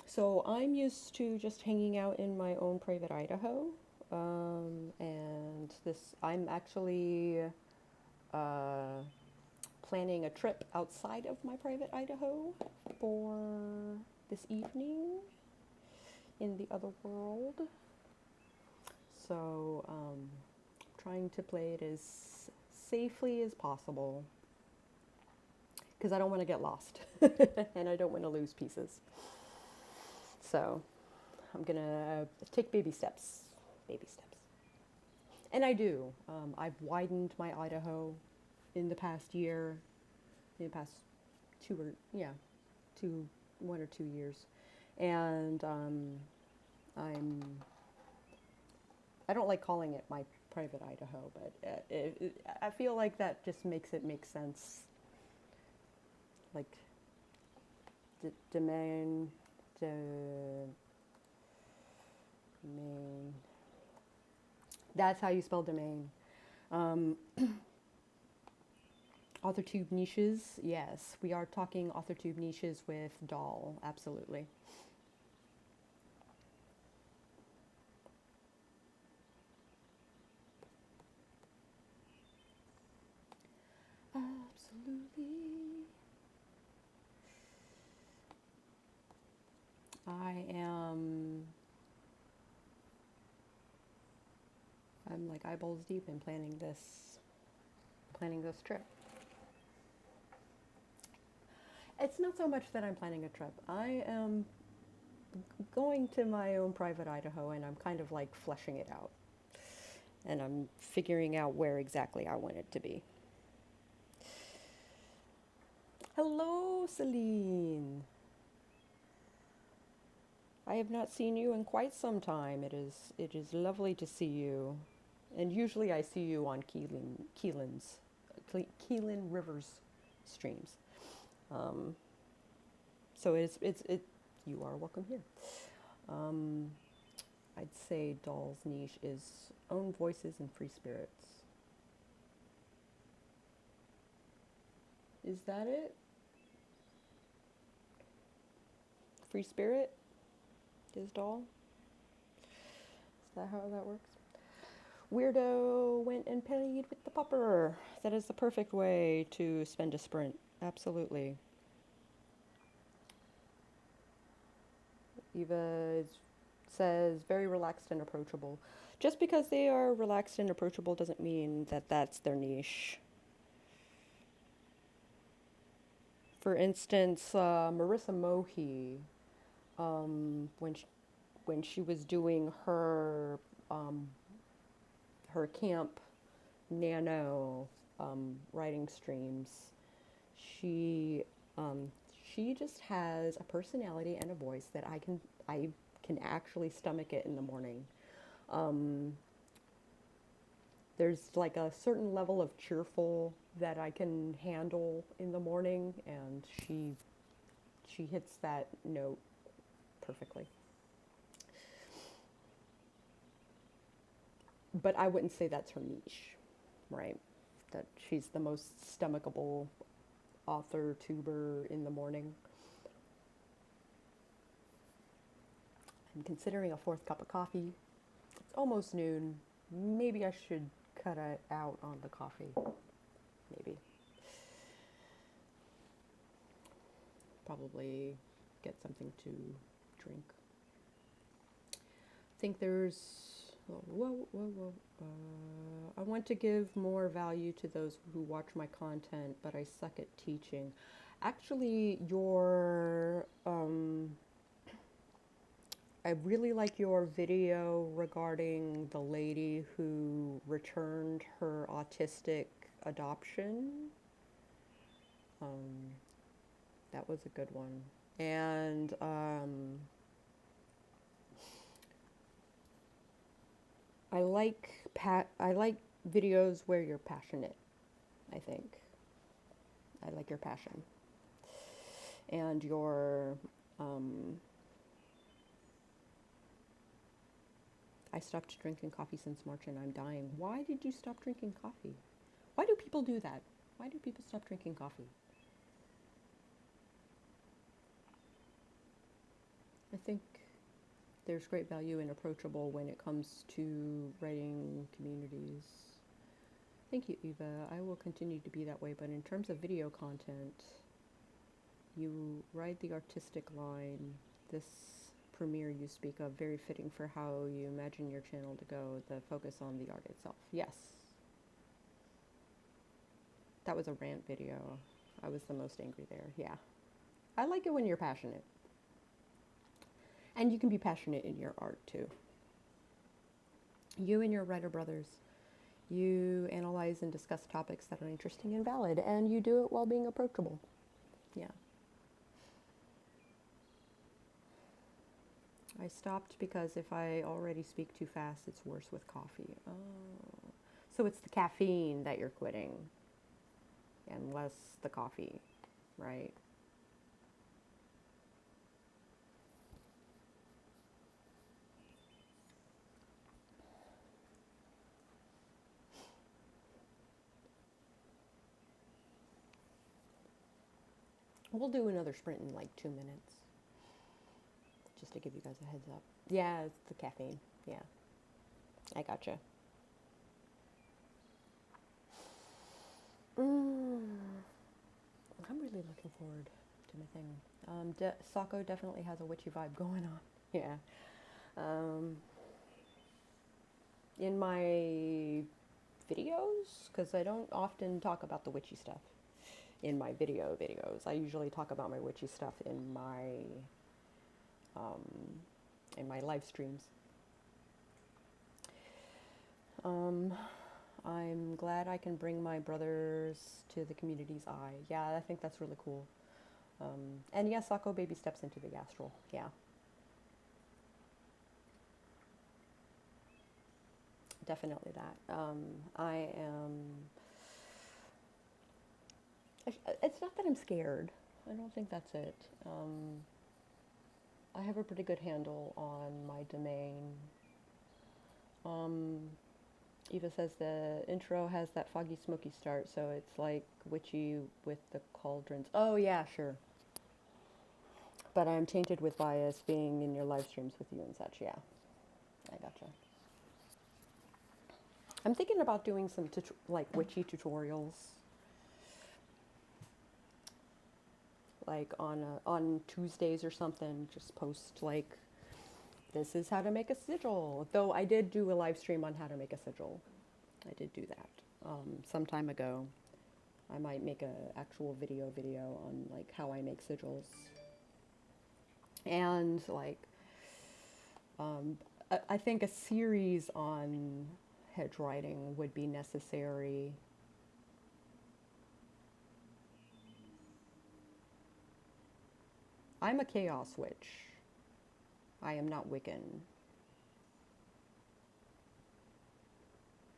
So I'm used to just hanging out in my own private Idaho. And I'm actually planning a trip outside of my private Idaho for this evening in the other world. So trying to play it as safely as possible because I don't want to get lost and I don't want to lose pieces. So I'm gonna take baby steps. And I do. I've widened my Idaho in the past year, in the past 1 or 2 years. And I don't like calling it my private Idaho, but I feel like that just makes it make sense. Like, domain. That's how you spell domain. AuthorTube niches, yes, we are talking AuthorTube niches with Doll, absolutely. Absolutely. I'm like eyeballs deep in planning this trip. It's not so much that I'm planning a trip. I am going to my own private Idaho and I'm kind of like fleshing it out. And I'm figuring out where exactly I want it to be. Hello, Celine. I have not seen you in quite some time. It is lovely to see you. And usually I see you on Keelan Rivers streams. Um, so it's you are welcome here. Um, I'd say Doll's niche is own voices and free spirits. Is that it? Free spirit is Doll? Is that how that works? Weirdo went and played with the pupper. That is the perfect way to spend a sprint. Absolutely. Says very relaxed and approachable. Just because they are relaxed and approachable doesn't mean that that's their niche. For instance, Marissa Mohi, when she was doing um, her camp nano writing streams, she um, she just has a personality and a voice that I can actually stomach it in the morning. Um, there's like a certain level of cheerful that I can handle in the morning, and she hits that note perfectly. But I wouldn't say that's her niche, right? That she's the most stomachable author tuber in the morning. I'm considering a fourth cup of coffee. It's almost noon. Maybe I should cut it out on the coffee. Maybe. Probably get something to drink. I think there's. Whoa. I want to give more value to those who watch my content, but I suck at teaching. Actually, I really like your video regarding the lady who returned her autistic adoption. Um, that was a good one. And I like videos where you're passionate, I think. I like your passion. And your I stopped drinking coffee since March and I'm dying. Why did you stop drinking coffee? Why do people do that? Why do people stop drinking coffee? I think there's great value in approachable when it comes to writing communities. Thank you, Eva. I will continue to be that way, but in terms of video content, you ride the artistic line. This premiere you speak of, very fitting for how you imagine your channel to go, the focus on the art itself. Yes. That was a rant video. I was the most angry there. Yeah. I like it when you're passionate. And you can be passionate in your art too. You and your writer brothers, you analyze and discuss topics that are interesting and valid, and you do it while being approachable. Yeah. I stopped because if I already speak too fast, it's worse with coffee. Oh. So it's the caffeine that you're quitting, and less the coffee, right? We'll do another sprint in like 2 minutes, just to give you guys a heads up. Yeah, it's the caffeine. Yeah, I gotcha. I'm really looking forward to my thing. Sako definitely has a witchy vibe going on. Yeah. Um, in my videos, because I don't often talk about the witchy stuff in my videos. I usually talk about my witchy stuff um, in my live streams. I'm glad I can bring my brothers to the community's eye. Yeah, I think that's really cool. And yes, Sako baby steps into the astral. Yeah. definitely that. I am. It's not that I'm scared. I don't think that's it. I have a pretty good handle on my domain. Um, Eva says the intro has that foggy, smoky start, so it's like witchy with the cauldrons. Oh yeah, sure. But I'm tainted with bias being in your live streams with you and such. Yeah, I gotcha. I'm thinking about doing some like witchy tutorials, like on Tuesdays or something. Just post like, this is how to make a sigil. Though I did do a live stream on how to make a sigil. I did do that some time ago. I might make a actual video on like how I make sigils. And like, I think a series on hedge writing would be necessary. I'm a chaos witch. I am not Wiccan.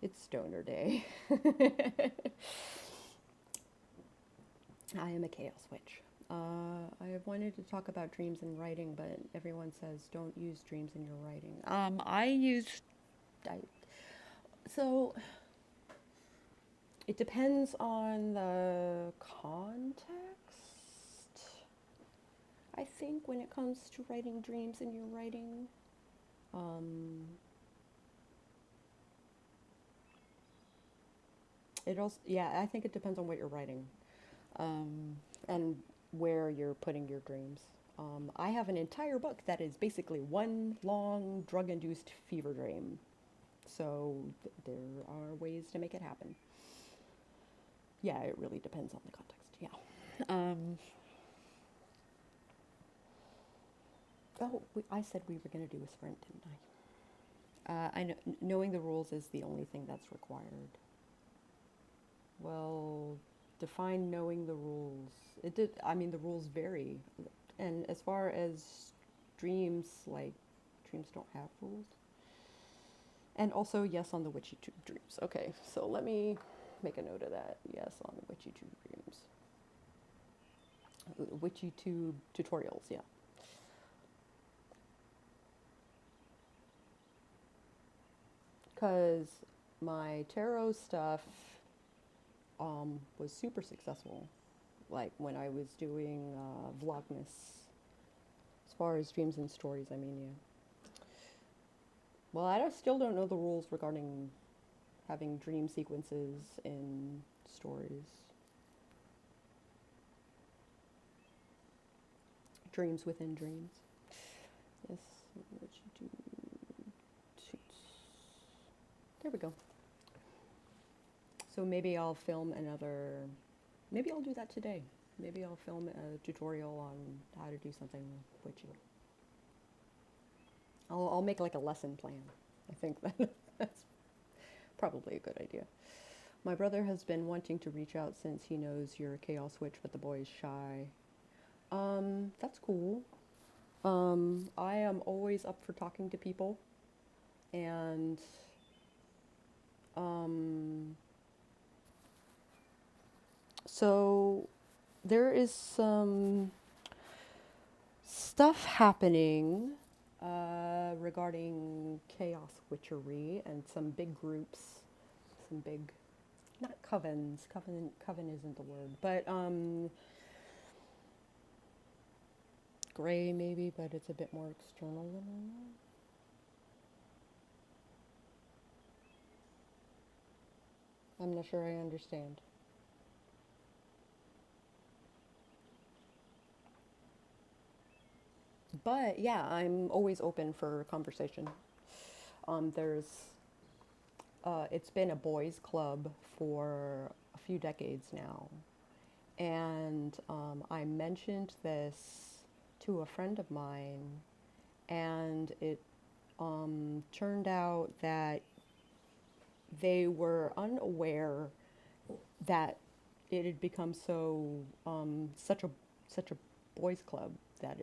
It's stoner day. I am a chaos witch. I have wanted to talk about dreams in writing, but everyone says don't use dreams in your writing. I, so it depends on the context. I think when it comes to writing dreams in your writing, it also, yeah, I think it depends on what you're writing, and where you're putting your dreams. I have an entire book that is basically one long drug-induced fever dream. So there are ways to make it happen. Yeah, it really depends on the context. Yeah. I said we were going to do a sprint, didn't I? I know, knowing the rules is the only thing that's required. Well, define knowing the rules. It did. I mean, the rules vary, and as far as dreams, like dreams don't have rules. And also, yes, on the witchy tube dreams. Okay, so let me make a note of that. Yes, on the witchy tube dreams. Witchy tube tutorials. Yeah. Because my tarot stuff was super successful. Like when I was doing Vlogmas, as far as dreams and stories, I mean, yeah. Well, still don't know the rules regarding having dream sequences in stories. Dreams within dreams. Yes, what you do. There we go. So maybe I'll film another, maybe I'll do that today. Maybe I'll film a tutorial on how to do something witchy. I'll make like a lesson plan. I think that's probably a good idea. My brother has been wanting to reach out since he knows you're a chaos witch, but the boy is shy. That's cool. I am always up for talking to people, and so there is some stuff happening regarding chaos witchery and some big groups, some big, not covens. Coven isn't the word, but gray maybe, but it's a bit more external than that. I'm not sure I understand. But yeah, I'm always open for conversation. It's been a boys' club for a few decades now, and I mentioned this to a friend of mine, and it turned out that they were unaware that it had become such a boys' club that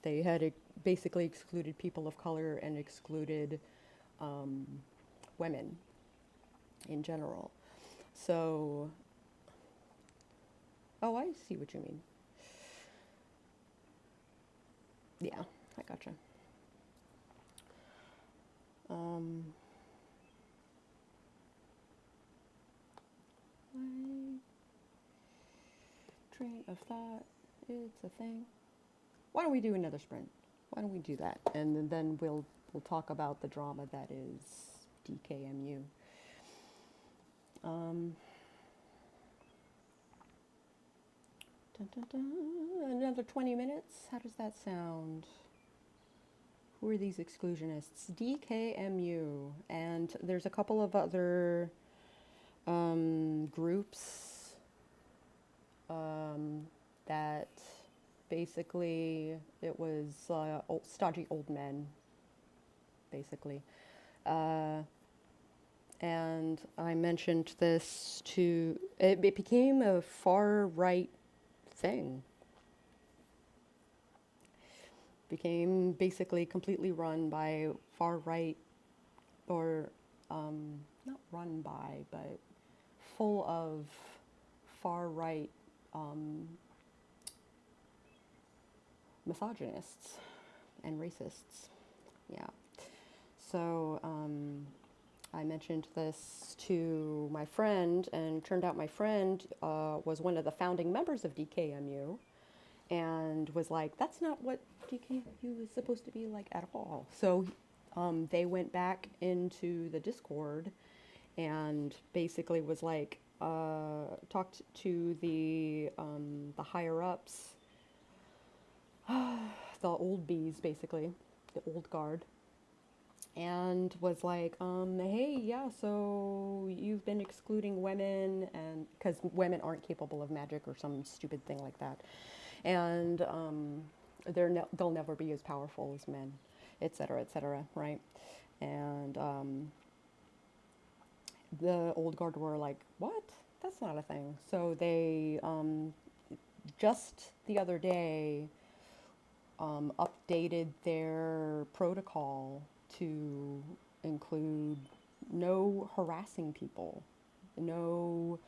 they had basically excluded people of color and excluded women in general. So, oh, I see what you mean. Yeah, I gotcha. Um, my train of thought, it's a thing. Why don't we do another sprint? Why don't we do that? And then we'll talk about the drama that is DKMU. Um, dun, dun, dun. Another 20 minutes? How does that sound? Who are these exclusionists? DKMU. And there's a couple of other groups that basically it was stodgy old men, basically. And I mentioned this to, it became a far right thing. Became basically completely run by far right, or not run by, but full of far right misogynists and racists. Yeah. So I mentioned this to my friend, and turned out my friend was one of the founding members of DKMU, and was like, that's not what DKMU is supposed to be like at all. So they went back into the Discord and basically was like, talked to the higher ups, the old bees, basically, the old guard, and was like, hey, yeah, so you've been excluding women, and because women aren't capable of magic or some stupid thing like that, and they'll never be as powerful as men, etc., etc., right? And the old guard were like, what? That's not a thing. So they just the other day updated their protocol to include no harassing people, no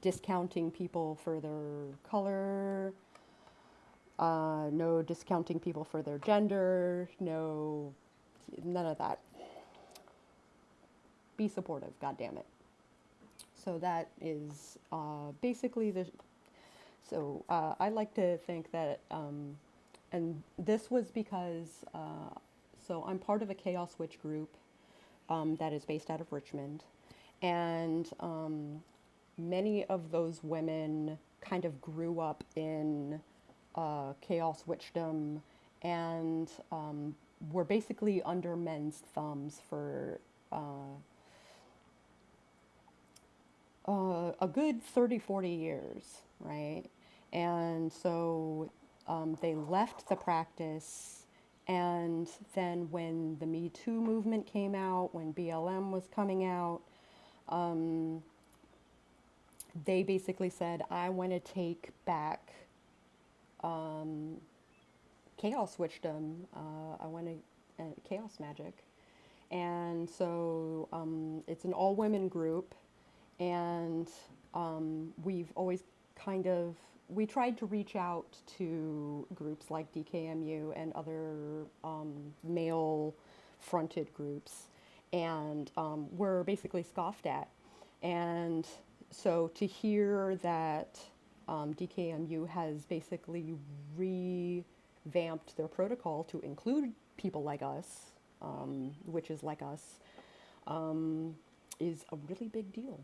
discounting people for their color, no discounting people for their gender, none of that. Be supportive, God damn it. So that is basically the. So I like to think that, and this was because, so I'm part of a Chaos Witch group that is based out of Richmond, and many of those women kind of grew up in Chaos Witchdom, and were basically under men's thumbs for a good 30, 40 years, right? And so they left the practice, and then when the Me Too movement came out, when BLM was coming out, they basically said, I want to take back chaos witchdom, I want to, chaos magic. And so it's an all-women group, and we've always we tried to reach out to groups like DKMU and other male-fronted groups, and were basically scoffed at. And so to hear that DKMU has basically revamped their protocol to include people like us, witches like us, is a really big deal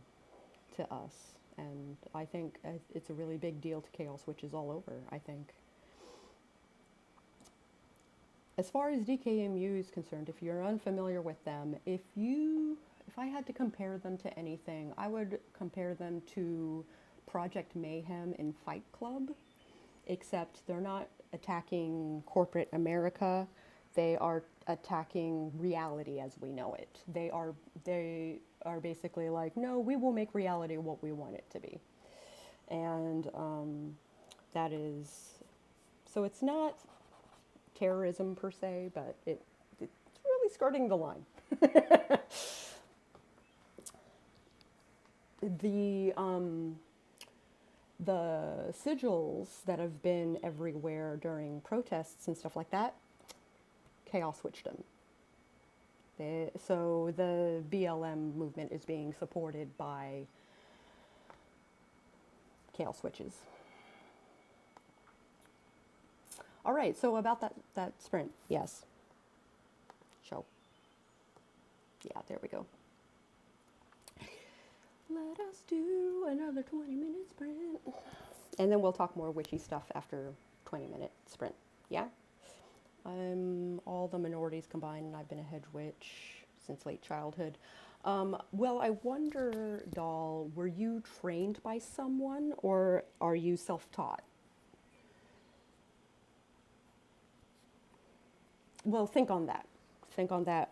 to us. And I think it's a really big deal to chaos witches all over, I think. As far as DKMU is concerned, if you're unfamiliar with them, if I had to compare them to anything, I would compare them to Project Mayhem in Fight Club, except they're not attacking corporate America. They are attacking reality as we know it. They are basically like, no, we will make reality what we want it to be. And that is, so it's not terrorism per se, but it's really skirting the line. the um, the sigils that have been everywhere during protests and stuff like that, Chaos switched them. So the BLM movement is being supported by Chaos switches. All right, so about that sprint, yes. Show. Yeah, there we go. Let us do another 20-minute sprint. And then we'll talk more witchy stuff after 20-minute sprint. Yeah? I'm all the minorities combined, and I've been a hedge witch since late childhood. Well, I wonder, doll, were you trained by someone, or are you self-taught? Well, think on that. Think on that.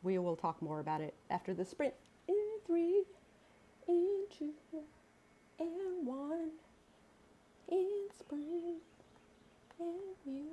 We will talk more about it after the sprint. In 3, in 2, and 1, in spring, and you.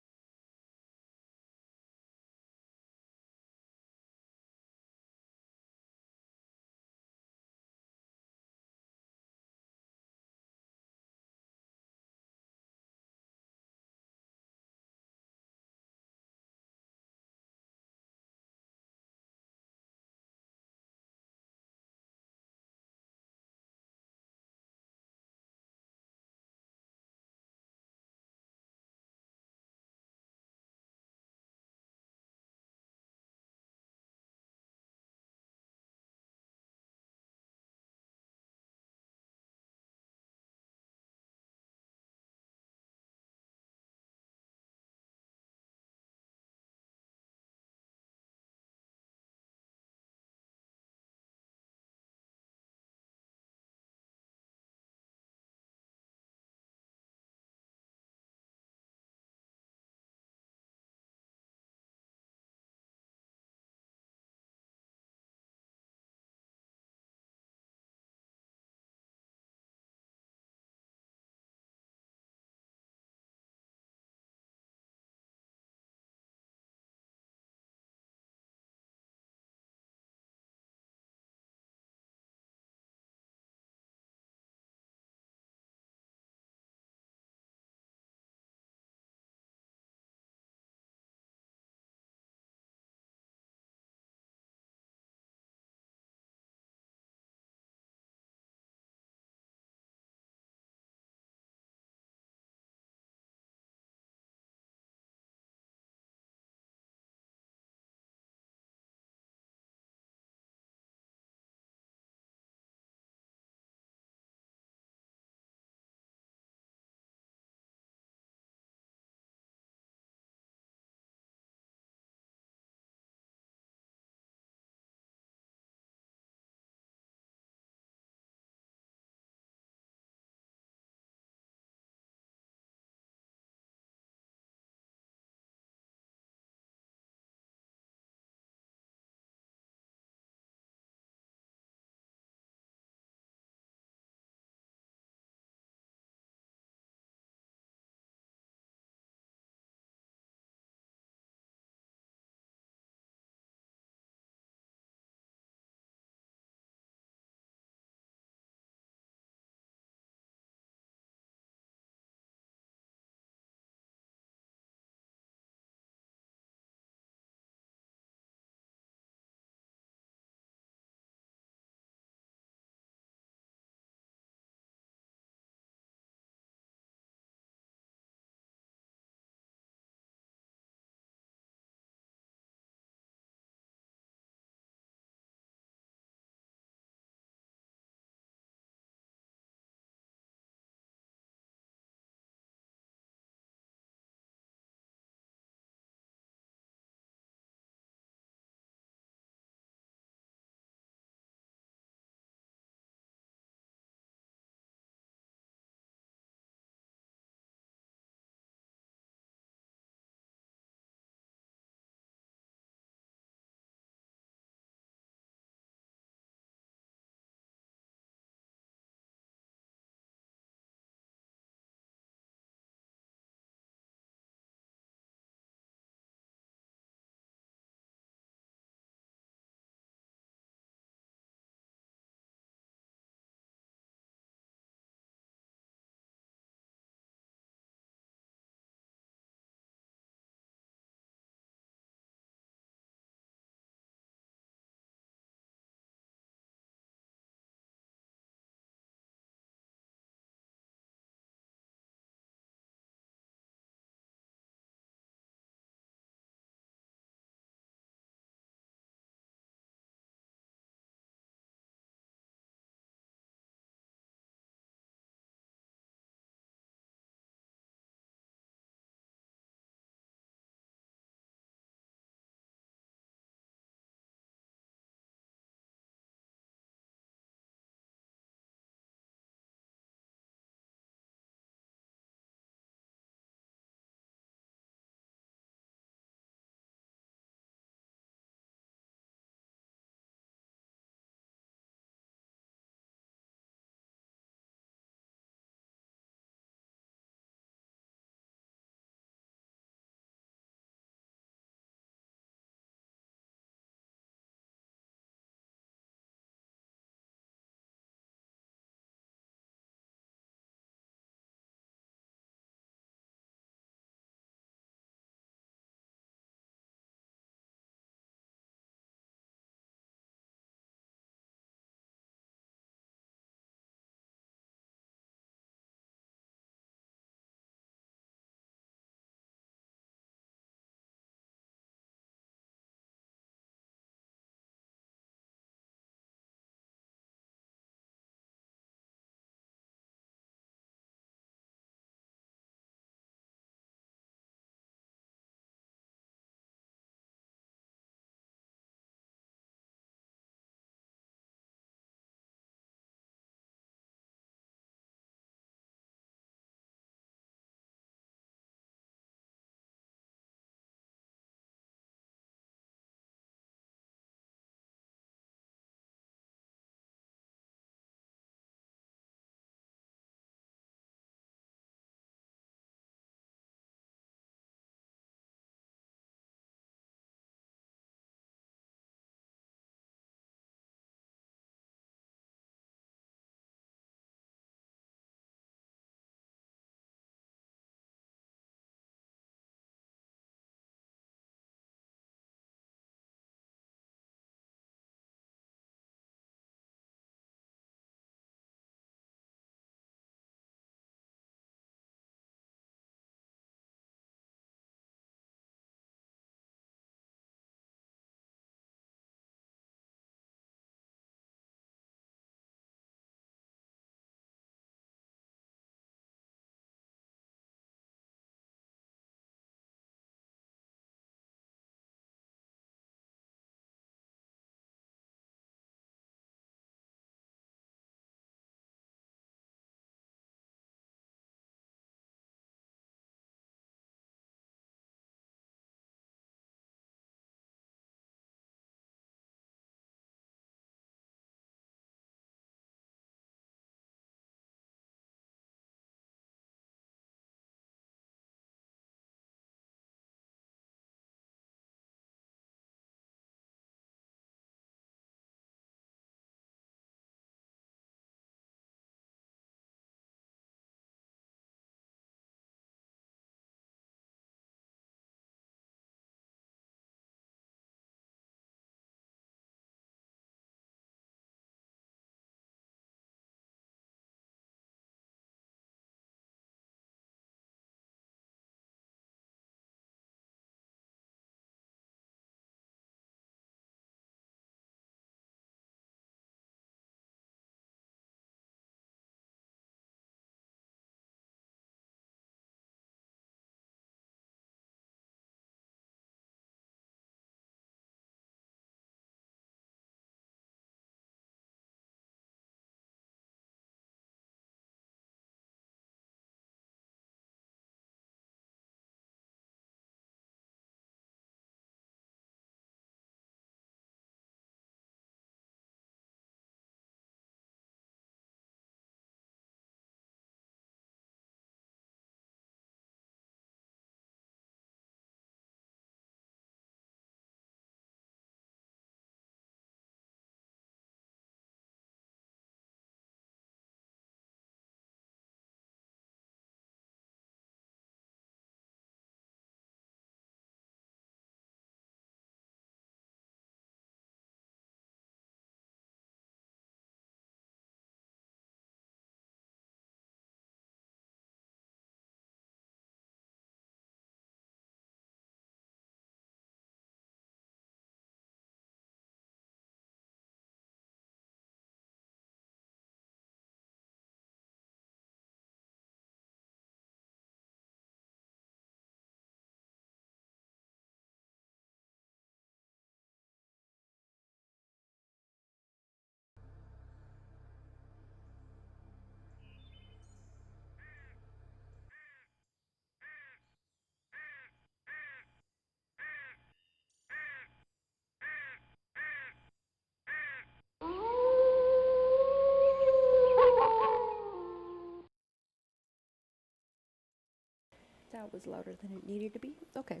That was louder than it needed to be. Okay.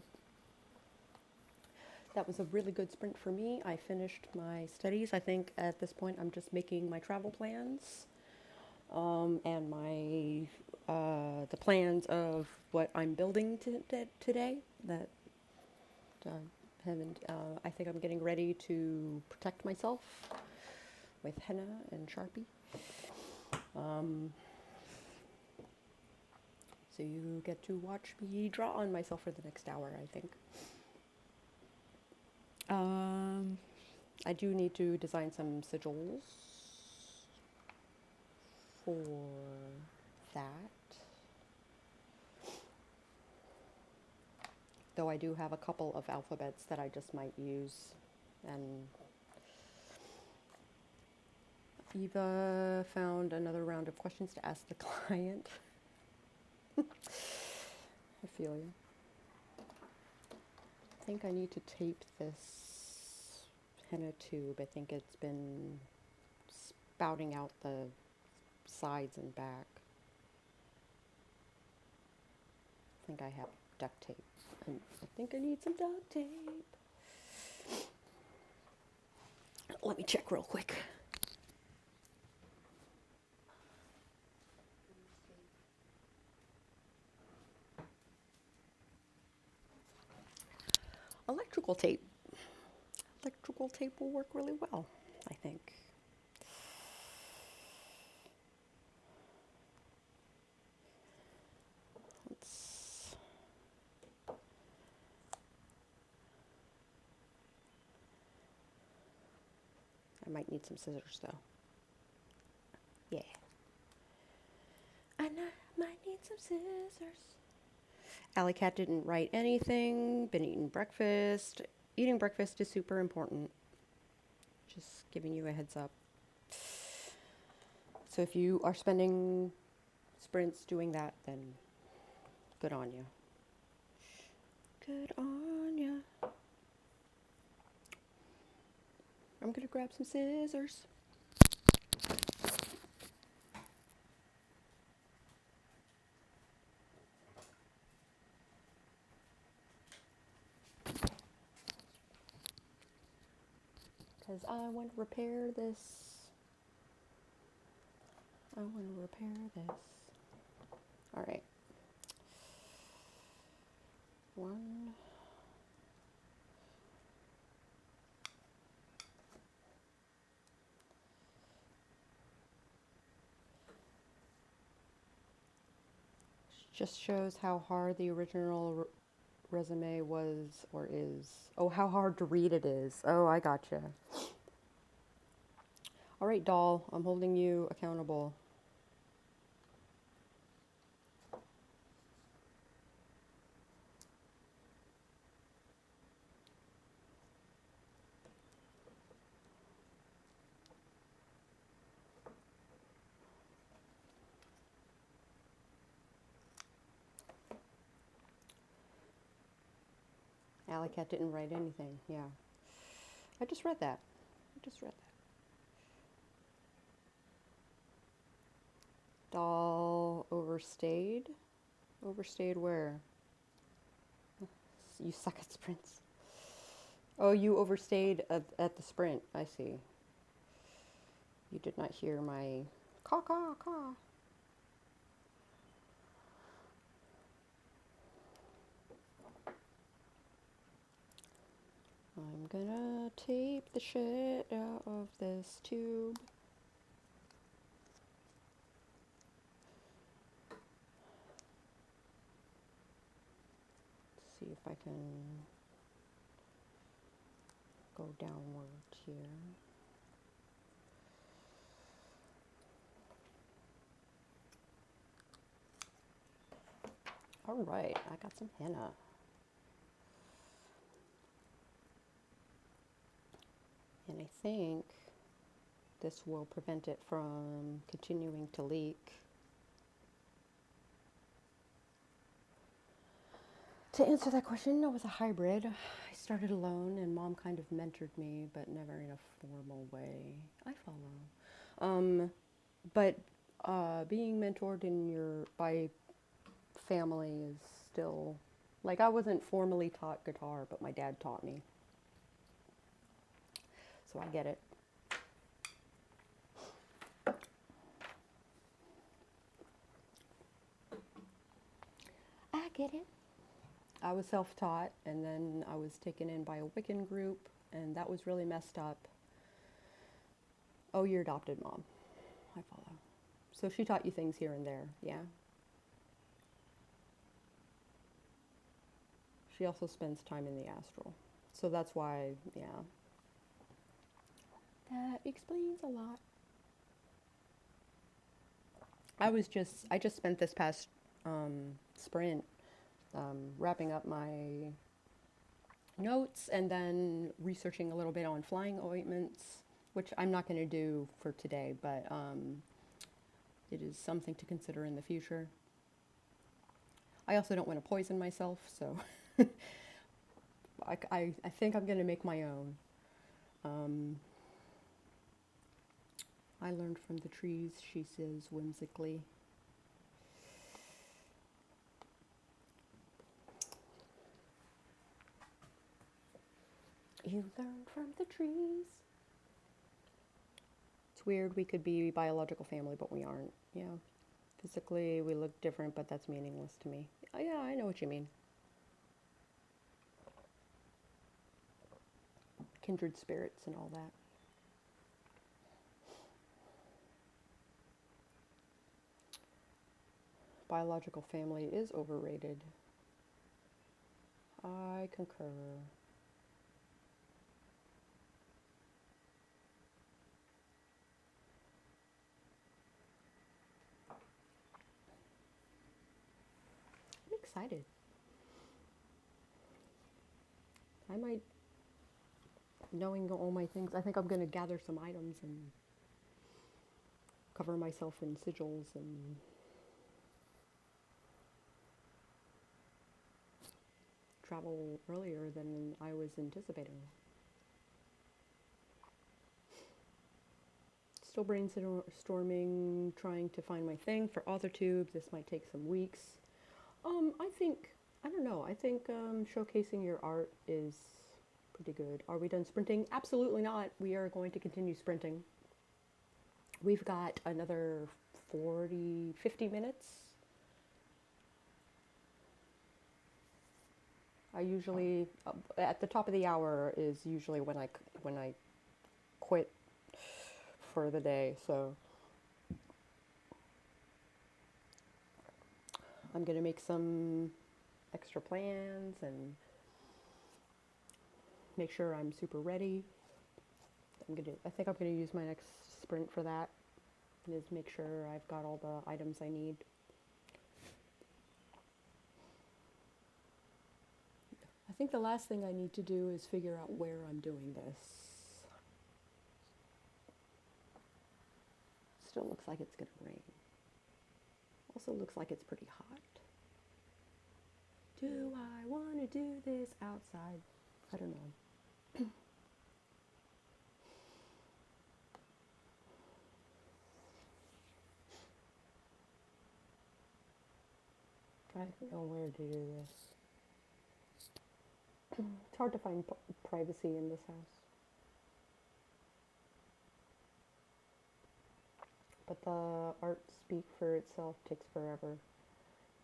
That was a really good sprint for me. I finished my studies. I think at this point I'm just making my travel plans and the plans of what I'm building today. That haven't. I think I'm getting ready to protect myself with henna and Sharpie. So you get to watch me draw on myself for the next hour, I think. I do need to design some sigils for that. Though I do have a couple of alphabets that I just might use. And Eva found another round of questions to ask the client. I feel you. I think I need to tape this henna tube. I think it's been spouting out the sides and back. I think I have duct tape. And I think I need some duct tape. Let me check real quick. Electrical tape. Electrical tape will work really well, I think. I might need some scissors though. Yeah. I might need some scissors. Alley Cat didn't write anything. Been eating breakfast. Eating breakfast is super important. Just giving you a heads up. So if you are spending sprints doing that, then good on you. Good on ya. I'm gonna grab some scissors. Because I want to repair this. I want to repair this. All right. One. Just shows how hard the original resume was or is. Oh, how hard to read it is. Oh, I gotcha. All right, doll, I'm holding you accountable. Alley Cat didn't write anything. Yeah. I just read that. Doll overstayed? Overstayed where? You suck at sprints. Oh, you overstayed at the sprint. I see. You did not hear my caw, caw, caw. I'm gonna tape the shit out of this tube. Let's see if I can go downward here. All right, I got some henna. And I think this will prevent it from continuing to leak. To answer that question, I was a hybrid. I started alone and mom kind of mentored me, but never in a formal way. I follow. But being mentored by family is still, like, I wasn't formally taught guitar, but my dad taught me. So I get it. I get it. I was self-taught, and then I was taken in by a Wiccan group, and that was really messed up. Oh, your adopted mom. I follow. So she taught you things here and there, yeah? She also spends time in the astral. So that's why, yeah. That explains a lot. I just spent this past sprint wrapping up my notes and then researching a little bit on flying ointments, which I'm not going to do for today, but it is something to consider in the future. I also don't want to poison myself, so I think I'm going to make my own. I learned from the trees, she says whimsically. You learned from the trees. It's weird, we could be biological family, but we aren't. Yeah. Physically, we look different, but that's meaningless to me. Oh, yeah, I know what you mean. Kindred spirits and all that. Biological family is overrated. I concur. I'm excited. I might, knowing all my things, I think I'm going to gather some items and cover myself in sigils and travel earlier than I was anticipating. Still brainstorming, trying to find my thing for author tube. This might take some weeks. I don't know, I think showcasing your art is pretty good. Are we done sprinting? Absolutely not. We are going to continue sprinting. We've got another 50 minutes. I usually, at the top of the hour is usually when I quit for the day, so I'm gonna make some extra plans and make sure I'm super ready. I think I'm gonna use my next sprint for that, is make sure I've got all the items I need. I think the last thing I need to do is figure out where I'm doing this. Still looks like it's gonna rain. Also looks like it's pretty hot. Do I want to do this outside? I don't know. I don't know where to do this. It's hard to find privacy in this house. But the art speak for itself takes forever.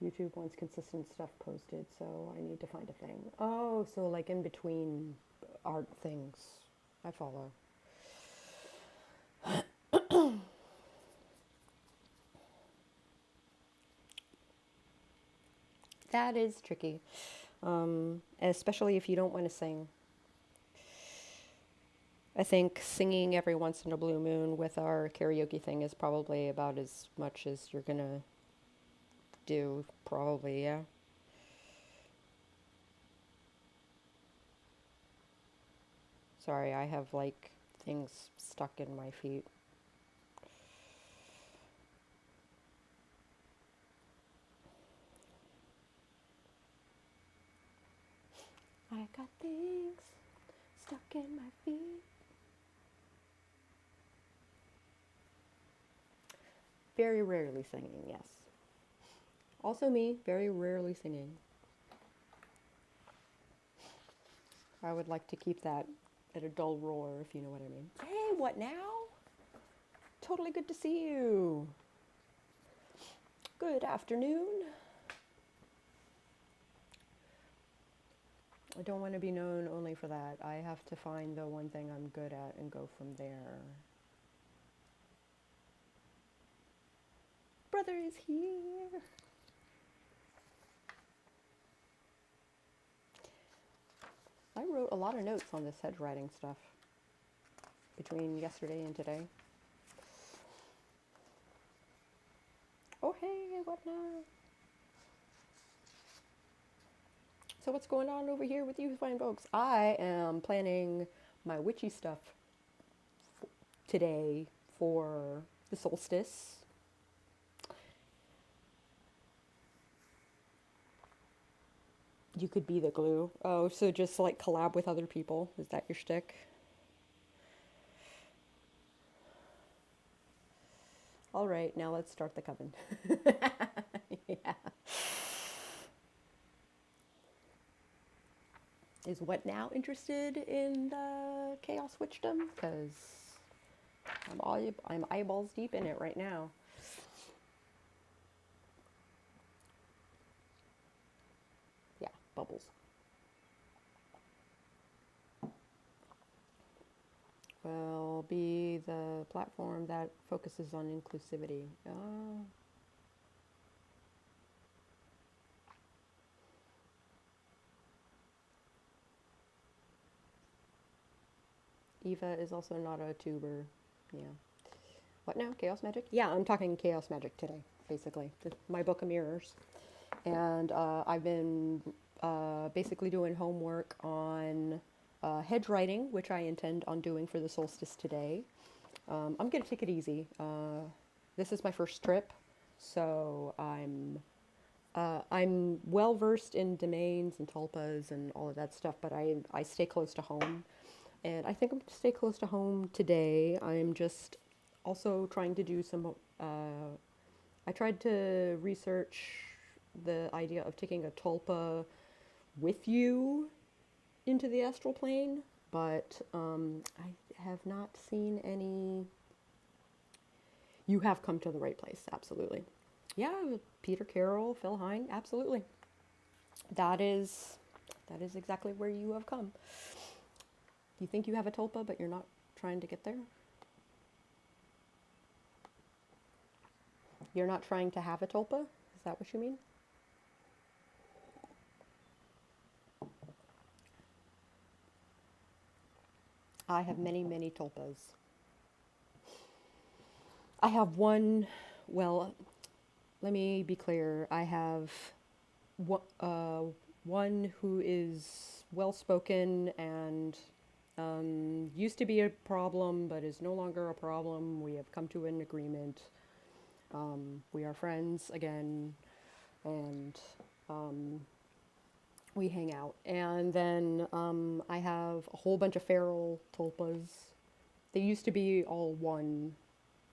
YouTube wants consistent stuff posted, so I need to find a thing. Oh, so like in between art things. I follow. That is tricky, especially if you don't want to sing. I think singing every once in a blue moon with our karaoke thing is probably about as much as you're gonna do, probably, yeah. Sorry, I have like things stuck in my feet. I got things stuck in my feet. Very rarely singing, yes. Also me, very rarely singing. I would like to keep that at a dull roar, if you know what I mean. Hey, what now? Totally good to see you. Good afternoon. I don't want to be known only for that. I have to find the one thing I'm good at and go from there. Brother is here. I wrote a lot of notes on this hedge writing stuff between yesterday and today. Oh, hey, what now? So what's going on over here with you fine folks? I am planning my witchy stuff today for the solstice. You could be the glue. Oh, so just like collab with other people. Is that your shtick? All right, now let's start the coven. Yeah. Is what now interested in the chaos witchdom? Because I'm eyeballs deep in it right now. Yeah, bubbles. Will be the platform that focuses on inclusivity. Oh. Eva is also not a tuber. Yeah. What now? Chaos magic? Yeah, I'm talking chaos magic today, basically. My book of mirrors. And I've been basically doing homework on hedge writing, which I intend on doing for the solstice today. I'm going to take it easy. This is my first trip, so I'm well versed in domains and tulpas and all of that stuff, but I stay close to home. And I think I'm going to stay close to home today. I'm just also trying to do some, I tried to research the idea of taking a tulpa with you into the astral plane, but I have not seen any. You have come to the right place, absolutely. Yeah, Peter Carroll, Phil Hine, absolutely. That is exactly where you have come. You think you have a tulpa, but you're not trying to get there? You're not trying to have a tulpa? Is that what you mean? I have many, many tulpas. I have one, well, let me be clear. I have one who is well-spoken and used to be a problem, but is no longer a problem. We have come to an agreement. We are friends again, and we hang out. And then I have a whole bunch of feral tulpas. They used to be all one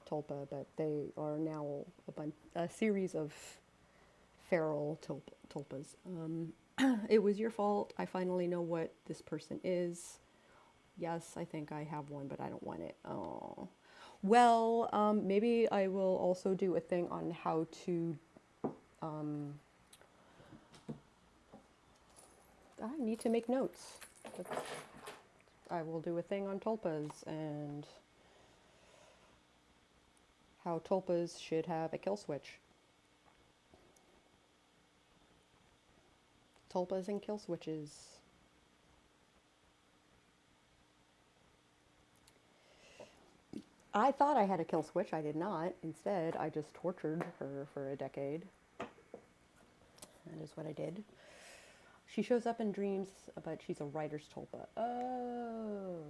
tulpa, but they are now a series of feral tulpas. It was your fault. I finally know what this person is. Yes, I think I have one, but I don't want it. Oh. Well, maybe I will also do a thing on how to. I need to make notes. I will do a thing on tulpas and how tulpas should have a kill switch. Tulpas and kill switches. I thought I had a kill switch. I did not. Instead, I just tortured her for a decade. That is what I did. She shows up in dreams, but she's a writer's tulpa. Oh.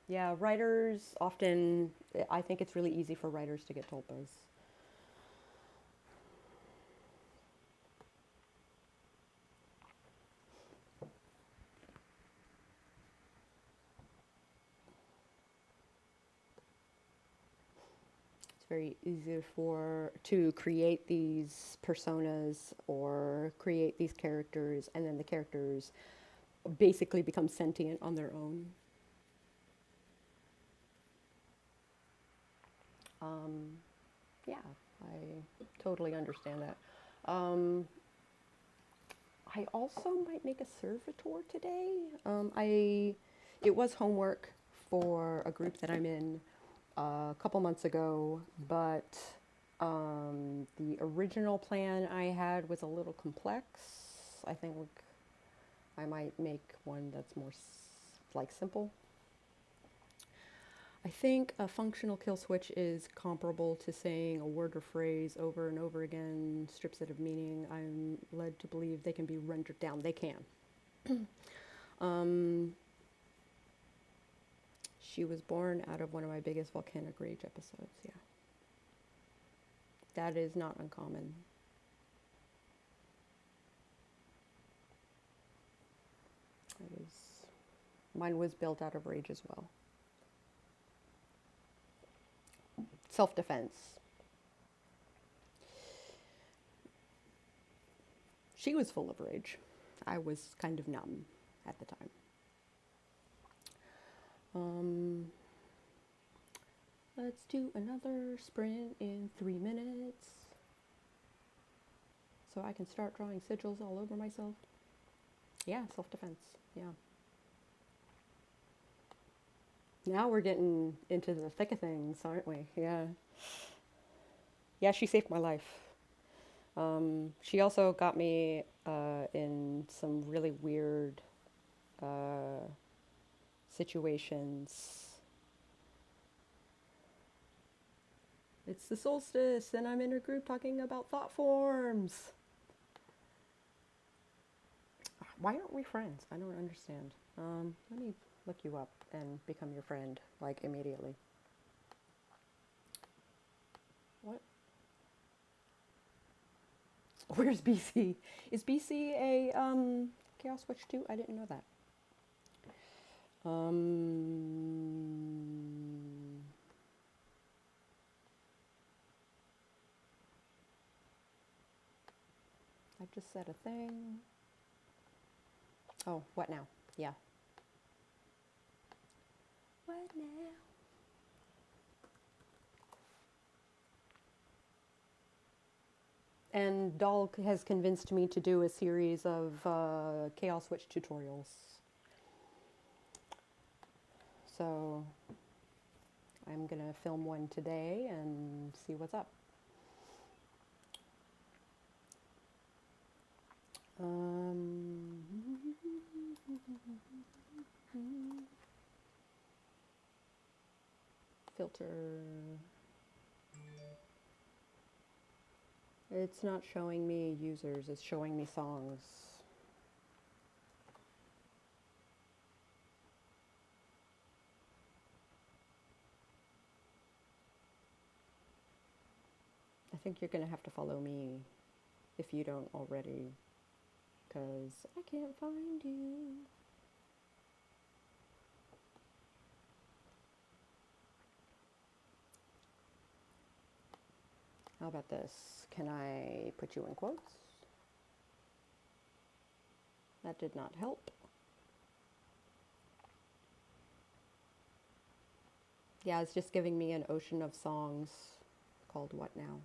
Yeah, writers often, I think it's really easy for writers to get tulpas. Very easy to create these personas or create these characters, and then the characters basically become sentient on their own. Um, yeah, I totally understand that. Um, I also might make a servitor today. It was homework for a group that I'm in a couple months ago, but the original plan I had was a little complex. I think I might make one that's more like simple. I think a functional kill switch is comparable to saying a word or phrase over and over again, strips it of meaning. I'm led to believe they can be rendered down. They can. She was born out of one of my biggest volcanic rage episodes, yeah. That is not uncommon. Mine was built out of rage as well. Self-defense. She was full of rage. I was kind of numb at the time. Let's do another sprint in 3 minutes so I can start drawing sigils all over myself. Yeah, self-defense, yeah. Now we're getting into the thick of things, aren't we? Yeah. Yeah, she saved my life. She also got me in some really weird situations. It's the solstice, and I'm in a group talking about thought forms. Why aren't we friends? I don't understand. Let me look you up and become your friend, like, immediately. What? Where's BC? Is BC a Chaos Witch too? I didn't know that. I just said a thing. Oh, what now? Yeah. What now? And Doll has convinced me to do a series of Chaos Witch tutorials. So I'm gonna film one today and see what's up. Filter. It's not showing me users, it's showing me songs. I think you're gonna have to follow me if you don't already, because I can't find you. How about this? Can I put you in quotes? That did not help. Yeah, it's just giving me an ocean of songs called What Now?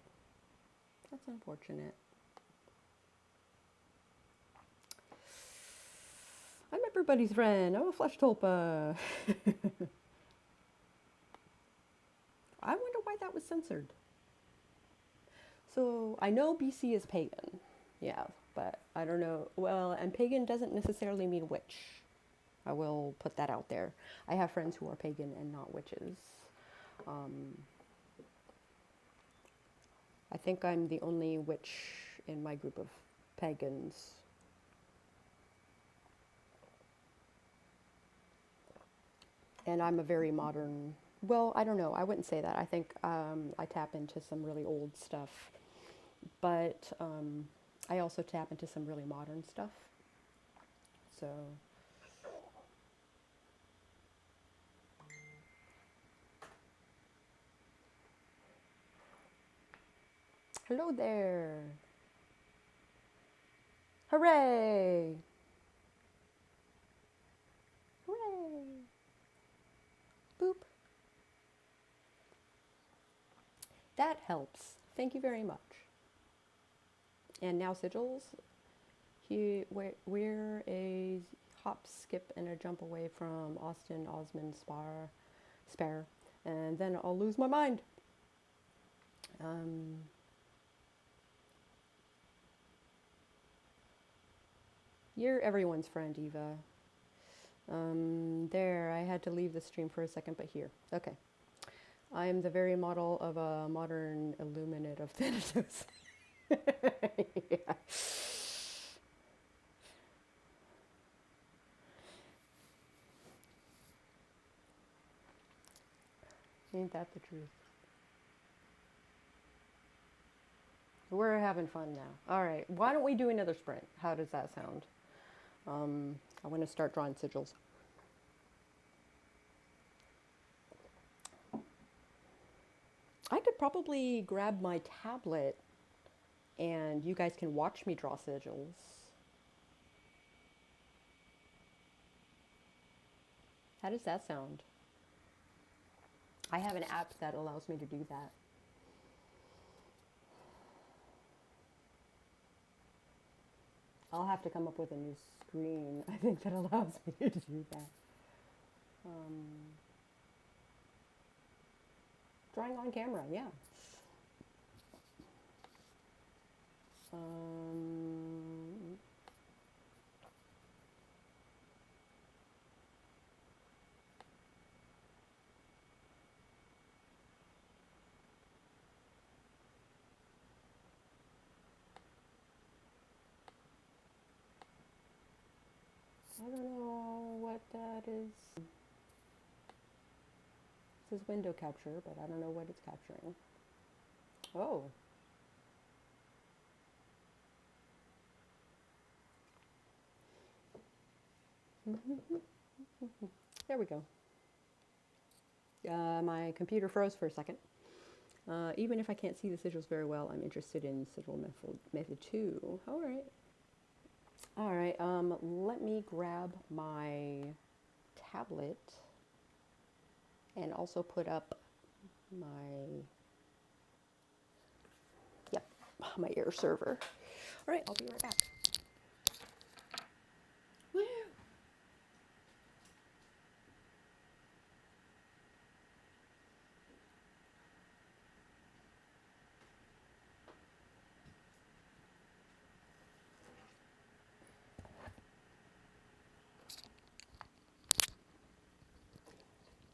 That's unfortunate. I'm everybody's friend. I'm a flesh tulpa. I wonder why that was censored. So I know BC is pagan. Yeah, but I don't know. Well, and pagan doesn't necessarily mean witch. I will put that out there. I have friends who are pagan and not witches. I think I'm the only witch in my group of pagans. And I'm a very modern, well, I don't know, I wouldn't say that. I think I tap into some really old stuff, but I also tap into some really modern stuff. So hello there. Hooray! That helps. Thank you very much. And now sigils. We're a hop, skip, and a jump away from Austin Osman Spare, and then I'll lose my mind. You're everyone's friend, Eva. There, I had to leave the stream for a second, but here. Okay. I am the very model of a modern illuminate of Thanatos. Yeah. Ain't that the truth? We're having fun now. All right, why don't we do another sprint? How does that sound? I want to start drawing sigils. I could probably grab my tablet and you guys can watch me draw sigils. How does that sound? I have an app that allows me to do that. I'll have to come up with a new screen, I think, that allows me to do that. Drawing on camera, yeah. I don't know what that is. This is window capture, but I don't know what it's capturing. Oh. There we go. My computer froze for a second. Even if I can't see the sigils very well, I'm interested in sigil method 2. All right. All right, let me grab my tablet and also put up my air server. All right, I'll be right back. Woo!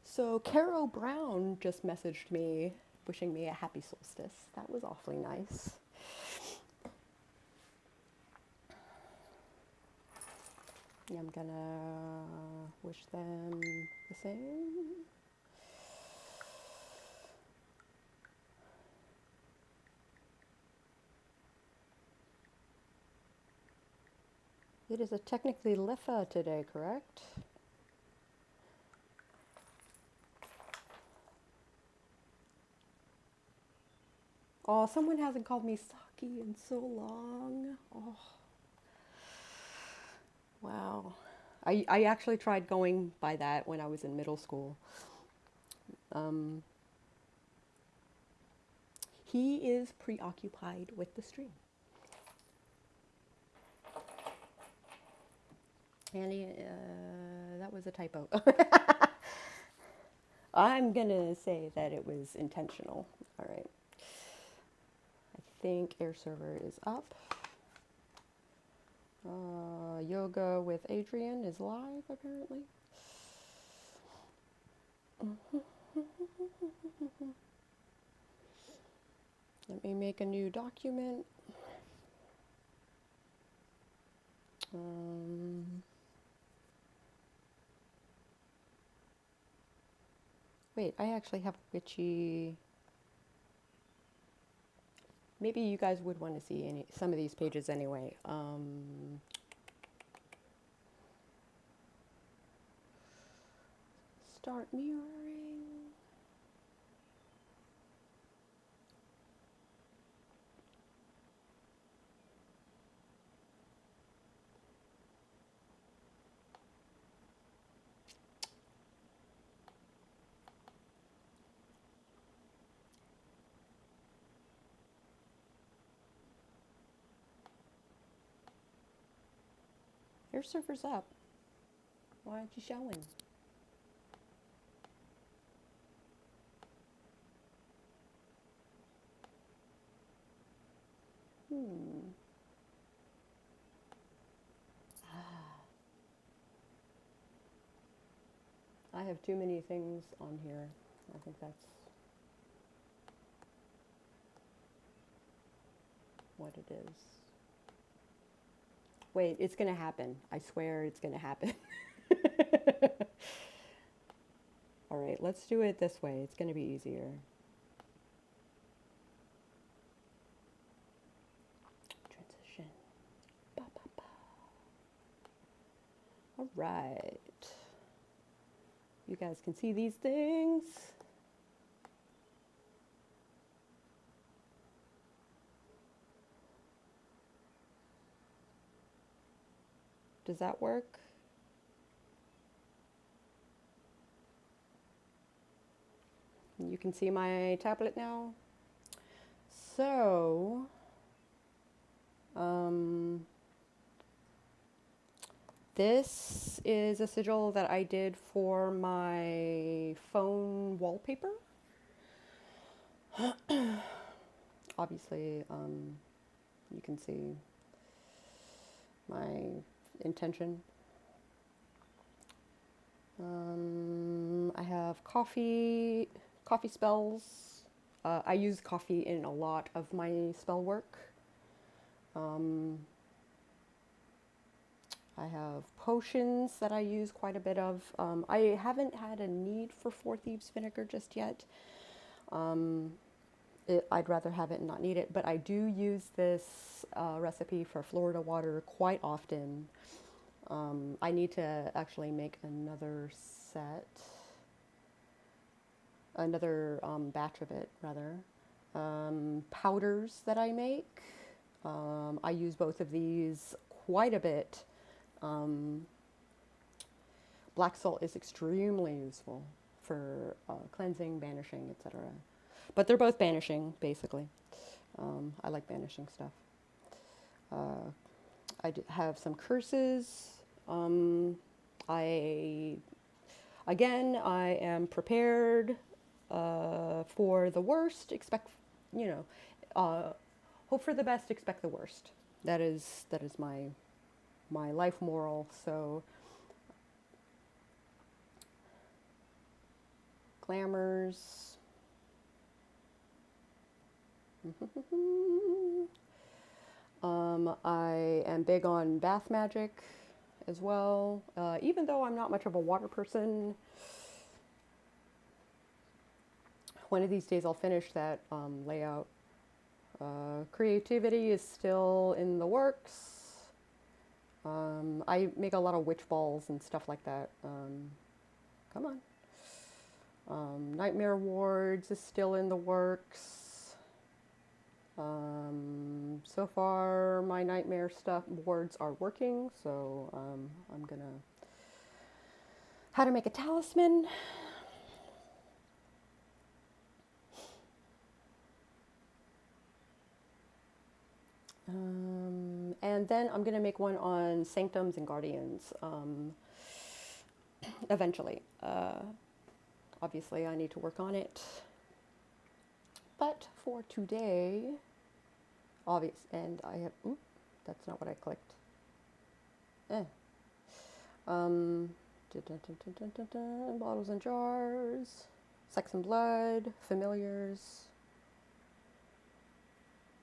So Caro Brown just messaged me, wishing me a happy solstice. That was awfully nice. Yeah, I'm gonna wish them the same. It is a technically Lefa today, correct? Oh, someone hasn't called me Saki in so long. Oh. Wow. I actually tried going by that when I was in middle school. He is preoccupied with the stream. And that was a typo. I'm gonna say that it was intentional. All right. I think air server is up. Yoga with Adrian is live, apparently. Let me make a new document. Wait, I actually have witchy. Maybe you guys would want to see some of these pages anyway. Start mirroring. Your server's up. Why aren't you showing? Hmm. I have too many things on here. I think that's what it is. Wait, it's gonna happen. I swear it's gonna happen. All right, let's do it this way. It's gonna be easier. Transition. Ba, ba, ba. All right. You guys can see these things. Does that work? You can see my tablet now. So, this is a sigil that I did for my phone wallpaper. Obviously, you can see my intention. I have coffee spells. I use coffee in a lot of my spell work. I have potions that I use quite a bit of. I haven't had a need for Four Thieves vinegar just yet. I'd rather have it and not need it, but I do use this recipe for Florida water quite often. I need to actually make another batch of it, rather. Powders that I make. I use both of these quite a bit. Black salt is extremely useful for cleansing, banishing, etc. But they're both banishing, basically. I like banishing stuff. I have some curses. I am prepared for the worst. Hope for the best, expect the worst. That is my life moral. So, glamours. I am big on bath magic as well. Even though I'm not much of a water person, one of these days I'll finish that layout. Creativity is still in the works. I make a lot of witch balls and stuff like that. Come on. Nightmare wards is still in the works. So far, my nightmare wards are working, so I'm gonna... How to make a talisman. And then I'm gonna make one on sanctums and guardians eventually. Obviously, I need to work on it. But for today, and I have, that's not what I clicked. Bottles and jars, sex and blood, familiars,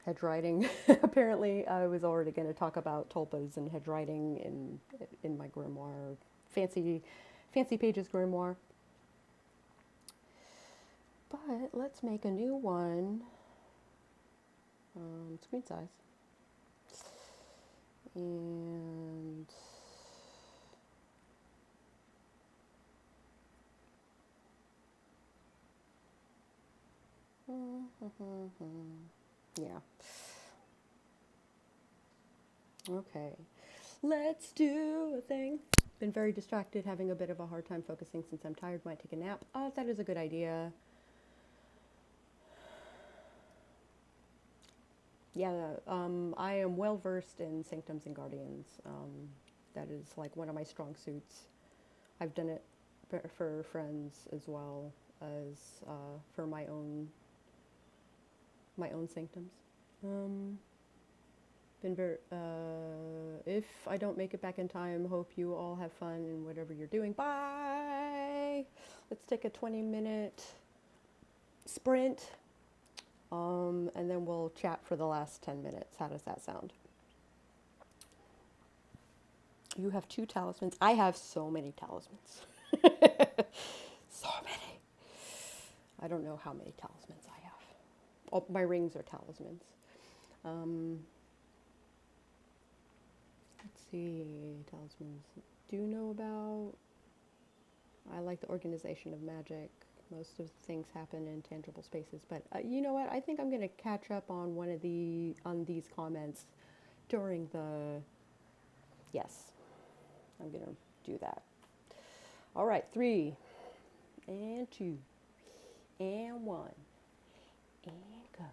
hedge riding. Apparently, I was already going to talk about tulpas and hedge riding in my grimoire, fancy pages grimoire. But let's make a new one, screen size, and yeah. Okay, let's do a thing. Been very distracted, having a bit of a hard time focusing since I'm tired, might take a nap. That is a good idea. Yeah, I am well versed in sanctums and guardians. That is like one of my strong suits. I've done it for friends as well as for my own symptoms. Um, been very. If I don't make it back in time, hope you all have fun in whatever you're doing. Bye. Let's take a 20-minute sprint, and then we'll chat for the last 10 minutes. How does that sound? You have 2 talismans. I have so many talismans. So many. I don't know how many talismans I have. Oh, my rings are talismans. Um, let's see. Talismans. Do you know about? I like the organization of magic. Most of the things happen in tangible spaces, but you know what? I think I'm going to catch up on these comments during the. Yes, I'm going to do that. All right, 3 and 2 and 1 and go.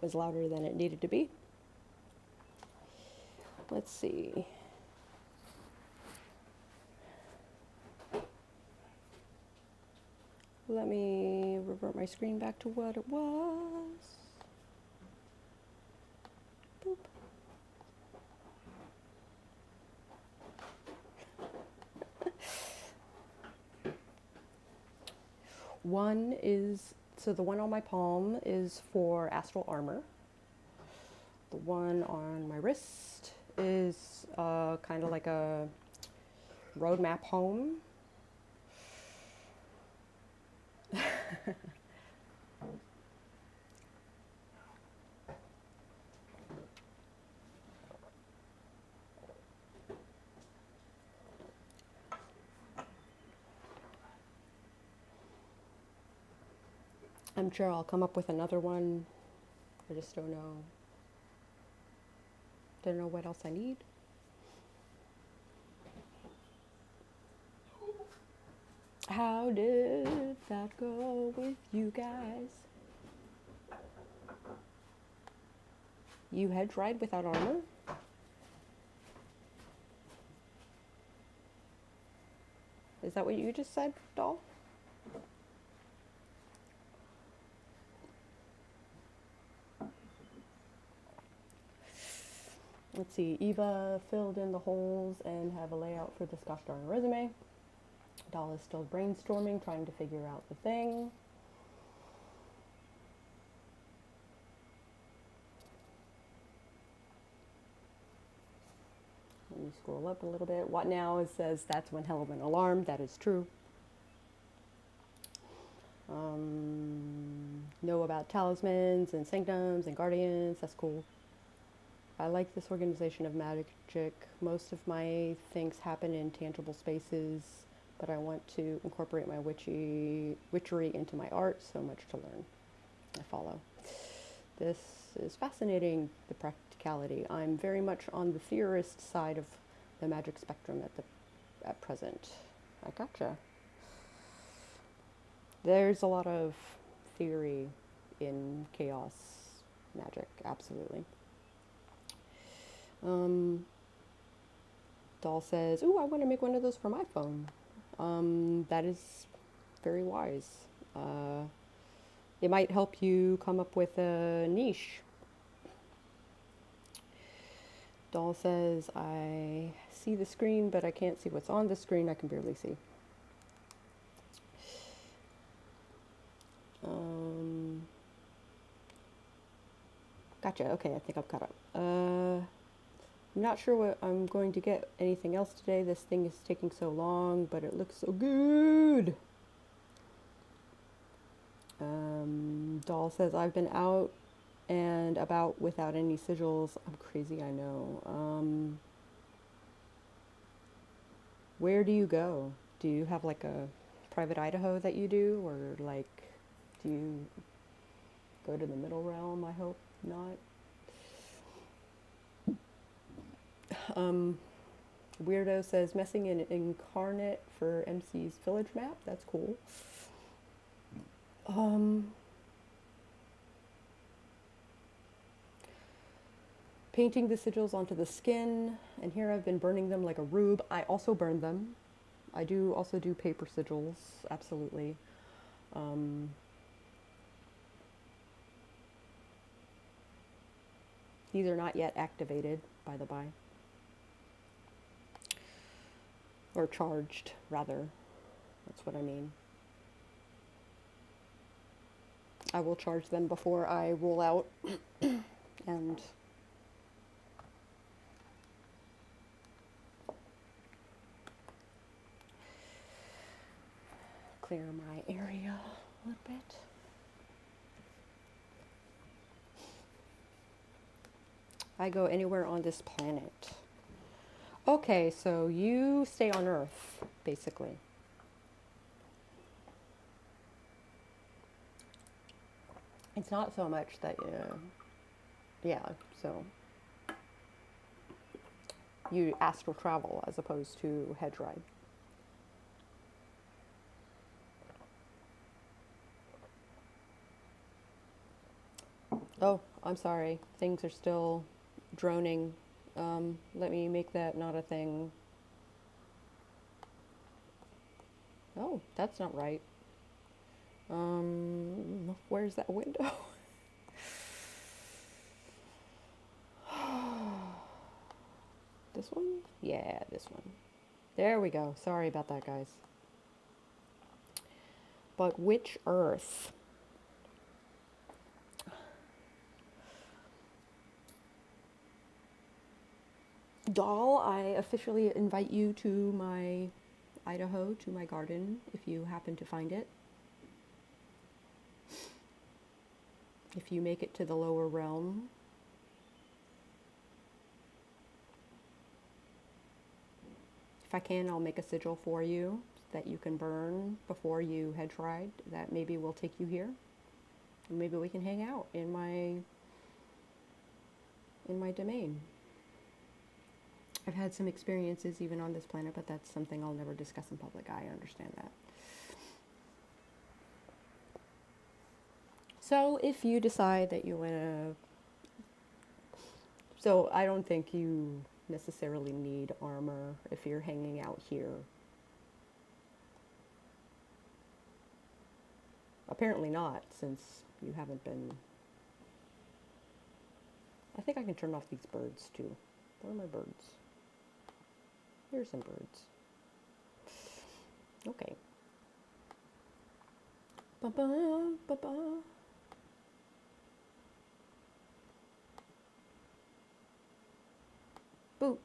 that was louder than it needed to be. Let's see. Let me revert my screen back to what it was. Boop. One is, so the one on my palm is for astral armor. The one on my wrist is kind of like a roadmap home. I'm sure I'll come up with another one. I just don't know. Don't know what else I need. How did that go with you guys? You hedge ride without armor? Is that what you just said, doll? Let's see, Eva filled in the holes and have a layout for this gosh darn resume. Doll is still brainstorming, trying to figure out the thing. Let me scroll up a little bit. What now? It says that's one hell of an alarm. That is true. Know about talismans and sanctums and guardians. That's cool. I like this organization of magic. Most of my things happen in tangible spaces, but I want to incorporate my witchery into my art. So much to learn. I follow. This is fascinating, the practicality. I'm very much on the theorist side of the magic spectrum at present. I gotcha. There's a lot of theory in chaos magic, absolutely. Doll says, ooh, I want to make one of those for my phone. That is very wise. It might help you come up with a niche. Doll says, I see the screen, but I can't see what's on the screen. I can barely see. Gotcha. Okay, I think I'm caught up. I'm not sure what I'm going to get anything else today. This thing is taking so long, but it looks so good. Doll says, I've been out and about without any sigils. I'm crazy, I know. Where do you go? Do you have like a private Idaho that you do? Or like, do you go to the middle realm? I hope not. Weirdo says, messing in incarnate for MC's village map. That's cool. Painting the sigils onto the skin, and here I've been burning them like a rube. I also burn them. I do also do paper sigils, absolutely. These are not yet activated, by the by. Or charged, rather. That's what I mean. I will charge them before I roll out and clear my area a little bit. I go anywhere on this planet. Okay, so you stay on Earth, basically. It's not so much that, yeah, so you astral travel as opposed to hedge ride. Oh, I'm sorry. Things are still droning. Let me make that not a thing. Oh, that's not right. Where's that window? This one? Yeah, this one. There we go. Sorry about that, guys. But which Earth? Doll, I officially invite you to my Idaho, to my garden, if you happen to find it. If you make it to the lower realm. If I can, I'll make a sigil for you that you can burn before you head ride. That maybe will take you here. And maybe we can hang out in my domain. I've had some experiences even on this planet, but that's something I'll never discuss in public. I understand that. So if you decide that you want to... So I don't think you necessarily need armor if you're hanging out here. Apparently not, since you haven't been... I think I can turn off these birds too. Where are my birds? Here's some birds. Okay. Ba-ba, ba-ba. Boop.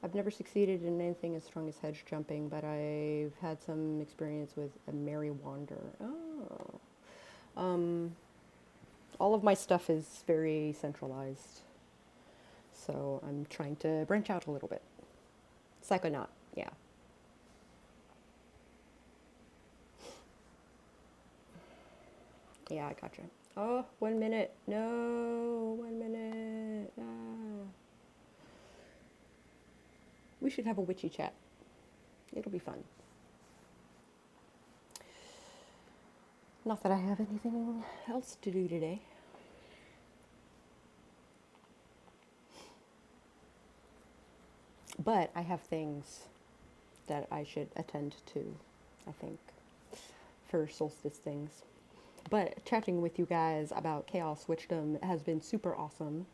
I've never succeeded in anything as strong as hedge jumping, but I've had some experience with a merry wander. Oh. All of my stuff is very centralized, so I'm trying to branch out a little bit. Psychonaut, yeah. Yeah, I gotcha. Oh, 1 minute. No, 1 minute. Ah. We should have a witchy chat. It'll be fun. Not that I have anything else to do today. But I have things that I should attend to, I think, for solstice things. But chatting with you guys about Chaos Witchdom has been super awesome.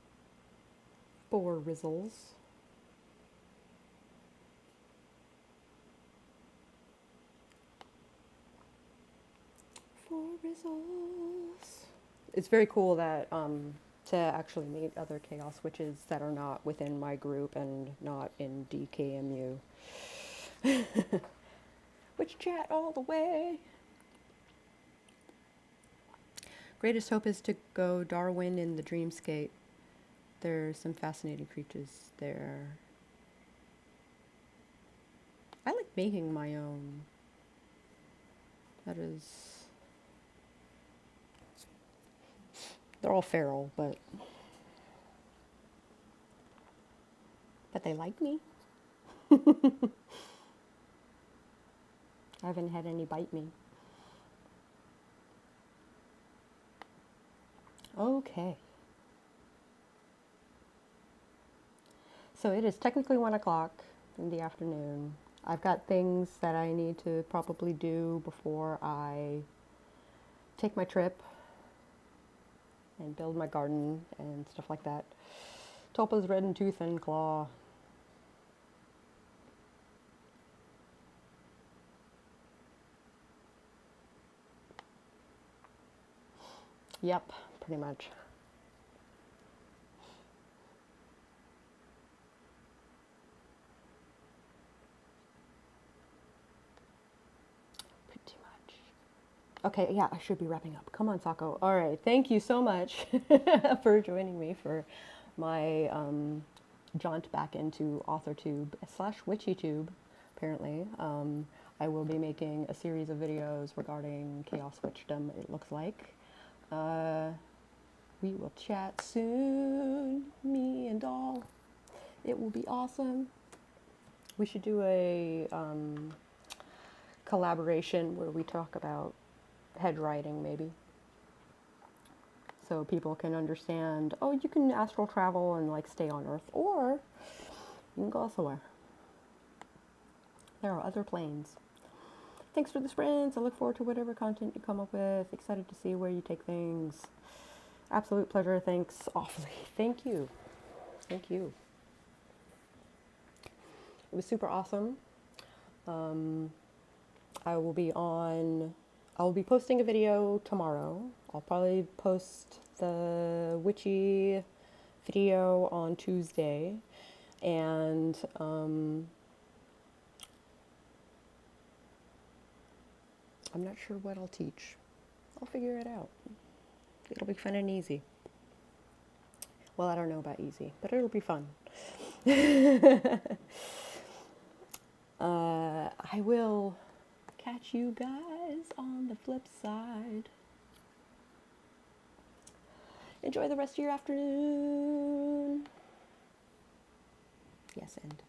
For Rizzles. For Rizzles. It's very cool that to actually meet other Chaos Witches that are not within my group and not in DKMU. Witch chat all the way. Greatest hope is to go Darwin in the Dreamscape. There's some fascinating creatures there. I like making my own. That is... They're all feral, but they like me. I haven't had any bite me. Okay. So it is technically 1 o'clock in the afternoon. I've got things that I need to probably do before I take my trip and build my garden and stuff like that. Tulpa's red in tooth and claw. Yep, pretty much. Pretty much. Okay, yeah, I should be wrapping up. Come on, Sako. All right, thank you so much for joining me for my jaunt back into AuthorTube/WitchyTube, apparently. I will be making a series of videos regarding Chaos Witchdom, it looks like. We will chat soon, me and Doll. It will be awesome. We should do a collaboration where we talk about head writing, maybe. so people can understand, oh, you can astral travel and like stay on Earth, or you can go elsewhere. There are other planes. Thanks for the sprints. I look forward to whatever content you come up with. Excited to see where you take things. Absolute pleasure. Thanks awfully. Thank you. Thank you. It was super awesome. I will be posting a video tomorrow. I'll probably post the witchy video on Tuesday. And I'm not sure what I'll teach. I'll figure it out. It'll be fun and easy. Well, I don't know about easy, but it'll be fun. I will catch you guys on the flip side. Enjoy the rest of your afternoon. Yes, end.